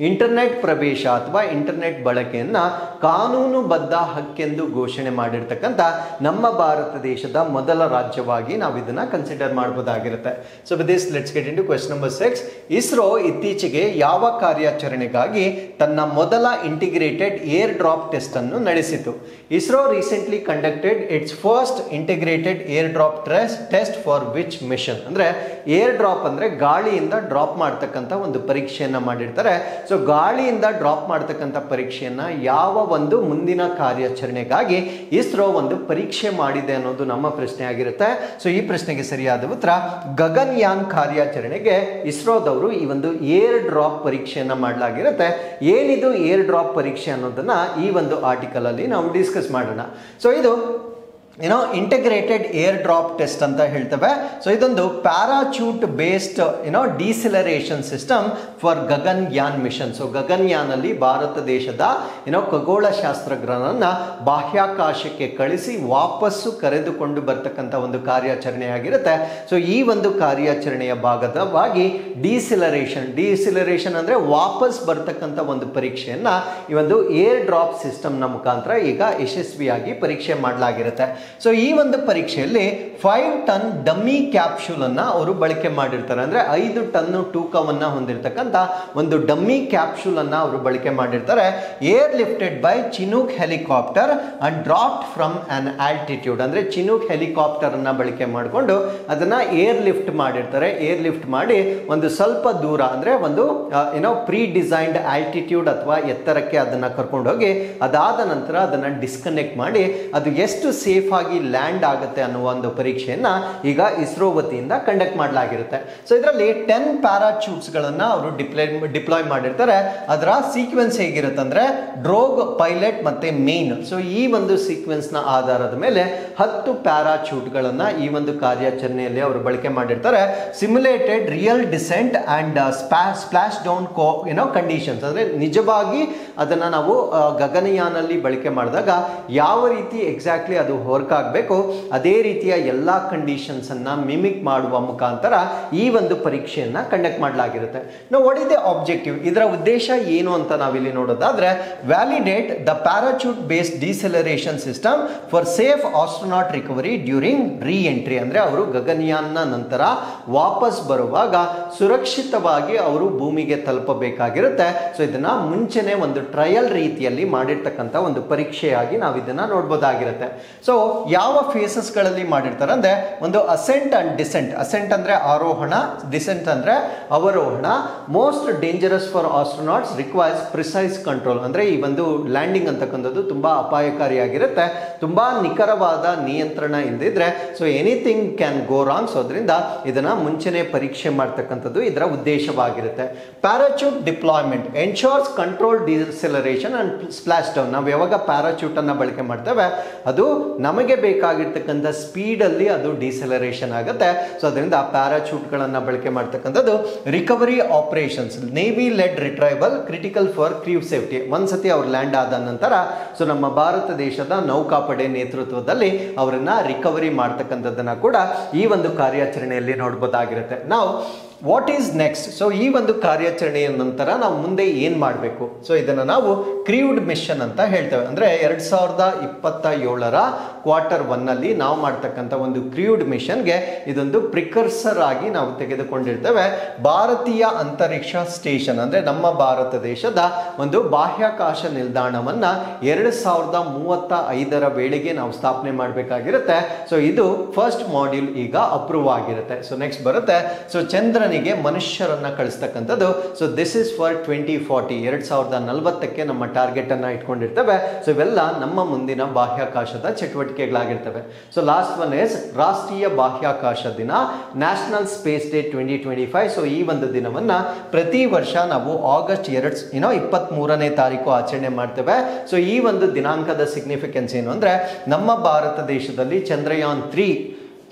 ಇಂಟರ್ನೆಟ್ ಪ್ರವೇಶ ಅಥವಾ ಇಂಟರ್ನೆಟ್ ಬಳಕೆಯನ್ನ ಕಾನೂನುಬದ್ಧ ಹಕ್ಕೆಂದು ಘೋಷಣೆ ಮಾಡಿರ್ತಕ್ಕಂಥ ನಮ್ಮ ಭಾರತ ದೇಶದ ಮೊದಲ ರಾಜ್ಯವಾಗಿ ನಾವು ಇದನ್ನ ಕನ್ಸಿಡರ್ ಮಾಡಬಹುದಾಗಿರುತ್ತೆ. So with this let's get into question number 6. ISRO ಇತ್ತೀಚೆಗೆ ಯಾವ ಕಾರ್ಯಾಚರಣೆಗಾಗಿ ತನ್ನ ಮೊದಲ ಇಂಟಿಗ್ರೇಟೆಡ್ ಏರ್ ಡ್ರಾಪ್ ಟೆಸ್ಟ್ ಅನ್ನು ನಡೆಸಿತು? ISRO recently conducted its first integrated air drop test for which mission. ಅಂದ್ರೆ ಏರ್ ಡ್ರಾಪ್ ಅಂದ್ರೆ ಗಾಳಿಯಿಂದ ಡ್ರಾಪ್ ಮಾಡ್ತಕ್ಕಂಥ ಒಂದು ಪರೀಕ್ಷೆಯನ್ನ ಮಾಡಿರ್ತಾರೆ. ಸೊ ಗಾಳಿಯಿಂದ ಡ್ರಾಪ್ ಮಾಡ್ತಕ್ಕಂಥ ಪರೀಕ್ಷೆಯನ್ನ ಯಾವ ಒಂದು ಮುಂದಿನ ಕಾರ್ಯಾಚರಣೆಗಾಗಿ ಇಸ್ರೋ ಒಂದು ಪರೀಕ್ಷೆ ಮಾಡಿದೆ ಅನ್ನೋದು ನಮ್ಮ ಪ್ರಶ್ನೆ ಆಗಿರುತ್ತೆ. ಸೊ ಈ ಪ್ರಶ್ನೆಗೆ ಸರಿಯಾದ ಉತ್ತರ ಗಗನಯಾನ್ ಕಾರ್ಯಾಚರಣೆಗೆ ಇಸ್ರೋದವರು ಈ ಒಂದು ಏರ್ ಡ್ರಾಪ್ ಪರೀಕ್ಷೆಯನ್ನ ಮಾಡಲಾಗಿರುತ್ತೆ. ಏನಿದು ಏರ್ ಡ್ರಾಪ್ ಪರೀಕ್ಷೆ ಅನ್ನೋದನ್ನ ಈ ಒಂದು ಆರ್ಟಿಕಲ್ ಅಲ್ಲಿ ನಾವು ಡಿಸ್ಕಸ್ ಮಾಡೋಣ. ಸೊ ಇದು ಇಂಟಿಗ್ರೇಟೆಡ್ ಏರ್ ಡ್ರಾಪ್ ಟೆಸ್ಟ್ ಅಂತ ಹೇಳ್ತೇವೆ. ಸೊ ಇದೊಂದು parachute based deceleration system for Gaganyaan mission. So Gaganyaan ಅಲ್ಲಿ ಭಾರತ ದೇಶದ ಖಗೋಳ ಶಾಸ್ತ್ರಜ್ಞರನ್ನ ಬಾಹ್ಯಾಕಾಶಕ್ಕೆ ಕಳಿಸಿ ವಾಪಸ್ಸು ಕರೆದುಕೊಂಡು ಬರ್ತಕ್ಕಂಥ ಒಂದು ಕಾರ್ಯಾಚರಣೆಯಾಗಿರುತ್ತೆ. ಸೊ ಈ ಒಂದು ಕಾರ್ಯಾಚರಣೆಯ ಭಾಗವಾಗಿ ಡಿಸಿಲರೇಷನ್ ಅಂದ್ರೆ ವಾಪಸ್ ಬರ್ತಕ್ಕಂಥ ಒಂದು ಪರೀಕ್ಷೆಯನ್ನ ಈ ಒಂದು ಏರ್ ಡ್ರಾಪ್ ಸಿಸ್ಟಮ್ ನ ಮುಖಾಂತರ ಈಗ ಯಶಸ್ವಿಯಾಗಿ ಪರೀಕ್ಷೆ ಮಾಡಲಾಗಿರುತ್ತೆ. ಸೊ ಈ ಒಂದು ಪರೀಕ್ಷೆಯಲ್ಲಿ 5 ಟನ್ ಡಮ್ಮಿ ಕ್ಯಾಪ್ಸೂಲ್ ಅನ್ನ ಅವರು ಬಳಕೆ ಮಾಡಿರ್ತಾರೆ. ಅಂದ್ರೆ 5 ಟನ್ ತೂಕವನ್ನ ಹೊಂದಿರತಕ್ಕಂತ ಒಂದು ಡಮ್ಮಿ ಕ್ಯಾಪ್ಸೂಲ್ ಅನ್ನ ಅವರು ಬಳಕೆ ಮಾಡಿರ್ತಾರೆ. Air lifted by Chinook helicopter and dropped from an altitude. ಅಂದ್ರೆ ಚಿನೂಕ್ ಹೆಲಿಕಾಪ್ಟರ್ ಅನ್ನ ಬಳಕೆ ಮಾಡಿಕೊಂಡು ಅದನ್ನ ಏರ್ ಲಿಫ್ಟ್ ಮಾಡಿರ್ತಾರೆ. ಏರ್ ಲಿಫ್ಟ್ ಮಾಡಿ ಒಂದು ಸ್ವಲ್ಪ ದೂರ, ಅಂದ್ರೆ ಒಂದು ಪ್ರೀ ಡಿಸೈನ್ಡ್ ಆಲ್ಟಿಟ್ಯೂಡ್ ಅಥವಾ ಎತ್ತರಕ್ಕೆ ಅದನ್ನ ಕರ್ಕೊಂಡು ಹೋಗಿ ಅದಾದ ನಂತರ ಅದನ್ನ ಡಿಸ್ಕನೆಕ್ಟ್ ಮಾಡಿ ಅದು ಎಷ್ಟು ಸೇಫ್ ಆಗಿ ಲ್ಯಾಂಡ್ ಆಗುತ್ತೆ ಅನ್ನುವ ಒಂದು ಪರೀಕ್ಷೆಯನ್ನ ಈಗ ಇಸ್ರೋ ವತಿಯಿಂದ ಕಂಡಕ್ಟ್ ಮಾಡಲಾಗಿರುತ್ತೆ. ಸೊ ಇದರಲ್ಲಿ 10 ಪ್ಯಾರಾಚೂಟ್ಸ್ ಗಳನ್ನ ಅವರು ಡಿಪ್ಲಾಯ್ ಮಾಡಿರ್ತಾರೆ. ಅದರ ಸೀಕ್ವೆನ್ಸ್ ಹೇಗಿರುತ್ತೆ ಅಂದ್ರೆ ಡ್ರೋಗ್, ಪೈಲಟ್ ಮತ್ತೆ ಮೇನ್. ಸೊ ಈ ಒಂದು ಸೀಕ್ವೆನ್ಸ್ ನ ಆಧಾರದ ಮೇಲೆ 10 ಪ್ಯಾರಾಚೂಟ್ ಗಳನ್ನ ಈ ಒಂದು ಕಾರ್ಯಾಚರಣೆಯಲ್ಲಿ ಅವರು ಬಳಕೆ ಮಾಡಿರ್ತಾರೆ. Simulated real descent and splash down conditions, ಅಂದ್ರೆ ನಿಜವಾಗಿ ಅದನ್ನ ನಾವು ಗಗನಯಾನಲ್ಲಿ ಬಳಕೆ ಮಾಡಿದಾಗ ಯಾವ ರೀತಿ ಎಕ್ಸಾಕ್ಟ್ಲಿ ಅದು ಹೊರಗಡೆ ವರ್ಕ್ ಆಗಬೇಕು ಅದೇ ರೀತಿಯ ಎಲ್ಲ ಕಂಡೀಷನ್ಸನ್ನು ಮಿಮಿಕ್ ಮಾಡುವ ಮುಖಾಂತರ ಈ ಒಂದು ಪರೀಕ್ಷೆಯನ್ನು ಕಂಡಕ್ಟ್ ಮಾಡಲಾಗಿರುತ್ತೆ. ನಾವು ವಾಟ್ ಇಸ್ ದ ಆಬ್ಜೆಕ್ಟಿವ್, ಇದರ ಉದ್ದೇಶ ಏನು ಅಂತ ನಾವಿಲ್ಲಿ ನೋಡೋದಾದ್ರೆ validate the parachute based deceleration system for safe astronaut recovery during re entry. ಅಂದರೆ ಅವರು ಗಗನಯಾನ್ನ ನಂತರ ವಾಪಸ್ ಬರುವಾಗ ಸುರಕ್ಷಿತವಾಗಿ ಅವರು ಭೂಮಿಗೆ ತಲುಪಬೇಕಾಗಿರುತ್ತೆ. ಸೊ ಇದನ್ನ ಮುಂಚೆನೆ ಒಂದು ಟ್ರಯಲ್ ರೀತಿಯಲ್ಲಿ ಮಾಡಿರ್ತಕ್ಕಂಥ ಒಂದು ಪರೀಕ್ಷೆಯಾಗಿ ನಾವು ಇದನ್ನ ನೋಡ್ಬೋದಾಗಿರುತ್ತೆ. ಸೊ ಯಾವ ಫೇಸಸ್ಗಳಲ್ಲಿ ಮಾಡಿರ್ತಾರೆ ಅಂದ್ರೆ ಒಂದು ಅಸೆಂಟ್ ಅಂಡ್ ಡಿಸೆಂಟ್. ಅಸೆಂಟ್ ಅಂದ್ರೆ ಆರೋಹಣ, ಡಿಸೆಂಟ್ ಅಂದ್ರೆ ಅವರೋಹಣ. Most dangerous for astronauts requires precise control. ಅಂದ್ರೆ ಈ ಒಂದು ಲ್ಯಾಂಡಿಂಗ್ ಅಂತಕ್ಕಂಥದ್ದು ತುಂಬಾ ಅಪಾಯಕಾರಿಯಾಗಿರುತ್ತೆ, ತುಂಬಾ ನಿಖರವಾದ ನಿಯಂತ್ರಣ ಇಲ್ಲದಿದ್ರೆ so anything can go wrong. So ಅದರಿಂದ ಇದನ್ನ ಮುಂಚೆನೆ ಪರೀಕ್ಷೆ ಮಾಡ್ತಕ್ಕಂಥದ್ದು ಇದರ ಉದ್ದೇಶವಾಗಿರುತ್ತೆ. Parachute deployment ensures control deceleration and splash down. ನಾವು ಯಾವಾಗ ಪ್ಯಾರಾಚೂಟ್ ಅನ್ನ ಬಳಕೆ ಮಾಡ್ತೇವೆ ಅದು ನಮಗೆ ಬೇಕಾಗಿರ್ತಕ್ಕಂಥ ಸ್ಪೀಡ್ ಅಲ್ಲಿ ಅದು ಡಿಸೆಲರೇಷನ್ ಆಗುತ್ತೆ. ಸೊ ಅದರಿಂದ ಪ್ಯಾರಾಚೂಟ್ ಗಳನ್ನ ಬಳಕೆ ಮಾಡ್ತಕ್ಕಂಥದ್ದು recovery operations, navy led retrieval critical for crew safety. ಒಂದ್ಸತಿ ಅವ್ರು ಲ್ಯಾಂಡ್ ಆದ ನಂತರ ಸೊ ನಮ್ಮ ಭಾರತ ದೇಶದ ನೌಕಾಪಡೆ ನೇತೃತ್ವದಲ್ಲಿ ಅವರನ್ನ ರಿಕವರಿ ಮಾಡ್ತಕ್ಕಂಥದ್ದನ್ನ ಕೂಡ ಈ ಒಂದು ಕಾರ್ಯಾಚರಣೆಯಲ್ಲಿ ನೋಡ್ಬೋದಾಗಿರುತ್ತೆ. ನಾವು ವಾಟ್ ಈಸ್ ನೆಕ್ಸ್ಟ್? ಸೊ ಈ ಒಂದು ಕಾರ್ಯಾಚರಣೆಯ ನಂತರ ನಾವು ಮುಂದೆ ಏನು ಮಾಡಬೇಕು? ಸೊ ಇದನ್ನು ನಾವು ಕ್ರೀವ್ಡ್ ಮಿಷನ್ ಅಂತ ಹೇಳ್ತೇವೆ. ಅಂದರೆ 2027 Q1 ನಾವು ಮಾಡ್ತಕ್ಕಂಥ ಒಂದು ಕ್ರೀವ್ಡ್ ಮಿಷನ್ಗೆ ಇದೊಂದು ಪ್ರಿಕರ್ಸರ್ ಆಗಿ ನಾವು ತೆಗೆದುಕೊಂಡಿರ್ತೇವೆ. ಭಾರತೀಯ ಅಂತರಿಕ್ಷ ಸ್ಟೇಷನ್ ಅಂದರೆ ನಮ್ಮ ಭಾರತ ದೇಶದ ಒಂದು ಬಾಹ್ಯಾಕಾಶ ನಿಲ್ದಾಣವನ್ನು 2035 ವೇಳೆಗೆ ನಾವು ಸ್ಥಾಪನೆ ಮಾಡಬೇಕಾಗಿರುತ್ತೆ. ಸೊ ಇದು ಫಸ್ಟ್ ಮಾಡ್ಯೂಲ್ ಈಗ ಅಪ್ರೂವ್ ಆಗಿರುತ್ತೆ. ಸೊ ನೆಕ್ಸ್ಟ್ ಬರುತ್ತೆ ಸೊ ಚಂದ್ರನಿಗೆ ಮನುಷ್ಯರನ್ನ ಕಳಿಸ್ತಕ್ಕಂಥದ್ದು. ಸೊ ದಿಸ್ ಇಸ್ ಫಾರ್ 2040, 2040ಕ್ಕೆ ನಮ್ಮ ಟಾರ್ಗೆಟ್ ಅನ್ನ ಇಟ್ಕೊಂಡಿರ್ತೇವೆ. ಸೊ ಇವೆಲ್ಲ ನಮ್ಮ ಮುಂದಿನ ಬಾಹ್ಯಾಕಾಶದ ಚಟುವಟಿಕೆಗಳಾಗಿರ್ತವೆ. ಸೊ ಲಾಸ್ಟ್ ಒನ್ ಇಸ್ ರಾಷ್ಟ್ರೀಯ ಬಾಹ್ಯಾಕಾಶ ದಿನ, ನ್ಯಾಷನಲ್ ಸ್ಪೇಸ್ ಡೇ 2025. ಸೊ ಈ ಒಂದು ದಿನವನ್ನ ಪ್ರತಿ ವರ್ಷ ನಾವು ಆಗಸ್ಟ್ 23ನೇ ತಾರೀಕು ಆಚರಣೆ ಮಾಡ್ತೇವೆ. ಸೊ ಈ ಒಂದು ದಿನಾಂಕದ ಸಿಗ್ನಿಫಿಕೆನ್ಸ್ ಏನು ಅಂದ್ರೆ ನಮ್ಮ ಭಾರತ ದೇಶದಲ್ಲಿ ಚಂದ್ರಯಾನ್ 3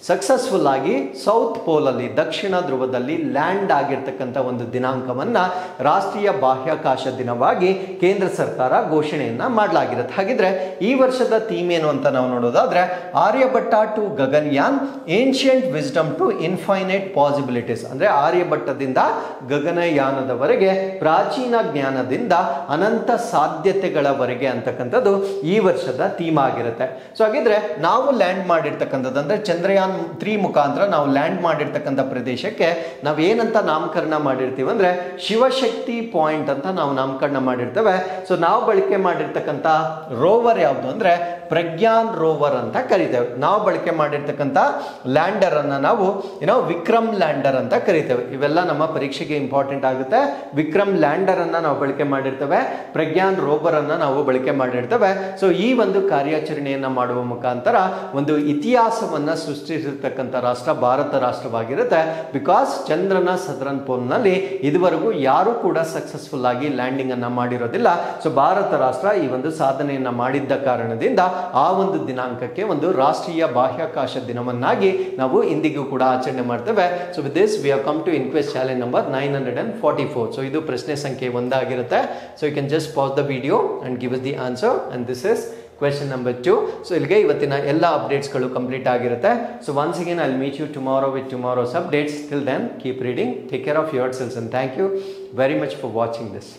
ಸಕ್ಸಸ್ಫುಲ್ ಆಗಿ ಸೌತ್ ಪೋಲ್ ಅಲ್ಲಿ, ದಕ್ಷಿಣ ಧ್ರುವದಲ್ಲಿ ಲ್ಯಾಂಡ್ ಆಗಿರ್ತಕ್ಕಂಥ ಒಂದು ದಿನಾಂಕವನ್ನ ರಾಷ್ಟ್ರೀಯ ಬಾಹ್ಯಾಕಾಶ ದಿನವಾಗಿ ಕೇಂದ್ರ ಸರ್ಕಾರ ಘೋಷಣೆಯನ್ನ ಮಾಡಲಾಗಿರುತ್ತೆ. ಹಾಗಿದ್ರೆ ಈ ವರ್ಷದ ಥೀಮ್ ಏನು ಅಂತ ನಾವು ನೋಡೋದಾದ್ರೆ Aryabhata to Gaganyaan, ancient wisdom to infinite possibilities. ಅಂದ್ರೆ ಆರ್ಯಭಟ್ಟದಿಂದ ಗಗನಯಾನದವರೆಗೆ, ಪ್ರಾಚೀನ ಜ್ಞಾನದಿಂದ ಅನಂತ ಸಾಧ್ಯತೆಗಳವರೆಗೆ ಅಂತಕ್ಕಂಥದ್ದು ಈ ವರ್ಷದ ಥೀಮ್ ಆಗಿರುತ್ತೆ. ಸೊ ಹಾಗಿದ್ರೆ ನಾವು ಲ್ಯಾಂಡ್ ಮಾಡಿರ್ತಕ್ಕಂಥದ್ದು ಅಂದ್ರೆ ಚಂದ್ರಯಾನ್ 3 ಮುಖಾಂತರ ನಾವು ಲ್ಯಾಂಡ್ ಮಾಡಿರ್ತಕ್ಕಂಥ ಪ್ರದೇಶಕ್ಕೆ ನಾವು ಏನಂತ ನಾಮಕರಣ ಮಾಡಿರ್ತೀವಿ ಅಂದ್ರೆ ಶಿವಶಕ್ತಿ ಪಾಯಿಂಟ್ ಅಂತ ನಾವು ನಾಮಕರಣ ಮಾಡಿರ್ತೇವೆ. ಸೊ ನಾವು ಬಳಕೆ ಮಾಡಿರ್ತಕ್ಕಂಥ ರೋವರ್ ಯಾವುದು ಅಂದ್ರೆ ಪ್ರಜ್ಞಾನ್ ರೋವರ್ ಅಂತ ಕರಿತೇವೆ. ನಾವು ಬಳಕೆ ಮಾಡಿರ್ತಕ್ಕಂಥ ಲ್ಯಾಂಡರ್ ಅನ್ನ ನಾವು ವಿಕ್ರಮ್ ಲ್ಯಾಂಡರ್ ಅಂತ ಕರಿತೇವೆ. ಇವೆಲ್ಲ ನಮ್ಮ ಪರೀಕ್ಷೆಗೆ ಇಂಪಾರ್ಟೆಂಟ್ ಆಗುತ್ತೆ. ವಿಕ್ರಮ್ ಲ್ಯಾಂಡರ್ ಅನ್ನ ನಾವು ಬಳಕೆ ಮಾಡಿರ್ತೇವೆ, ಪ್ರಜ್ಞಾನ್ ರೋವರ್ ಅನ್ನ ನಾವು ಬಳಕೆ ಮಾಡಿರ್ತೇವೆ. ಸೊ ಈ ಒಂದು ಕಾರ್ಯಾಚರಣೆಯನ್ನ ಮಾಡುವ ಮುಖಾಂತರ ಒಂದು ಇತಿಹಾಸವನ್ನ ಸೃಷ್ಟಿಸಿರ್ತಕ್ಕಂಥ ರಾಷ್ಟ್ರ ಭಾರತ ರಾಷ್ಟ್ರವಾಗಿರುತ್ತೆ. ಬಿಕಾಸ್ ಚಂದ್ರನ ಸದರ್ನ್ ಪೋಲ್ ನಲ್ಲಿ ಇದುವರೆಗೂ ಯಾರು ಕೂಡ ಸಕ್ಸಸ್ಫುಲ್ ಆಗಿ ಲ್ಯಾಂಡಿಂಗ್ ಅನ್ನ ಮಾಡಿರೋದಿಲ್ಲ. ಸೊ ಭಾರತ ರಾಷ್ಟ್ರ ಈ ಒಂದು ಸಾಧನೆಯನ್ನ ಮಾಡಿದ್ದ ಕಾರಣದಿಂದ ಆ ಒಂದು ದಿನಾಂಕಕ್ಕೆ ಒಂದು ರಾಷ್ಟ್ರೀಯ ಬಾಹ್ಯಾಕಾಶ ದಿನವನ್ನಾಗಿ ನಾವು ಇಂದಿಗೂ ಕೂಡ ಆಚರಣೆ ಮಾಡ್ತೇವೆ. So with this we have come to inquest challenge number 944. So ಇದು ಪ್ರಶ್ನೆ ಸಂಖ್ಯೆ 1 ಆಗಿರುತ್ತೆ. So you can just pass the video and give us the answer and this is question number 2. So ಇಲ್ಲಿಗೆ ಇವತ್ತಿನ ಎಲ್ಲ ಅಪ್ಡೇಟ್ಸ್ಗಳು ಕಂಪ್ಲೀಟ್ ಆಗಿರುತ್ತೆ. So once again I will meet you tomorrow with tomorrow's updates. Till then keep reading, take care of your selves and thank you very much for watching this.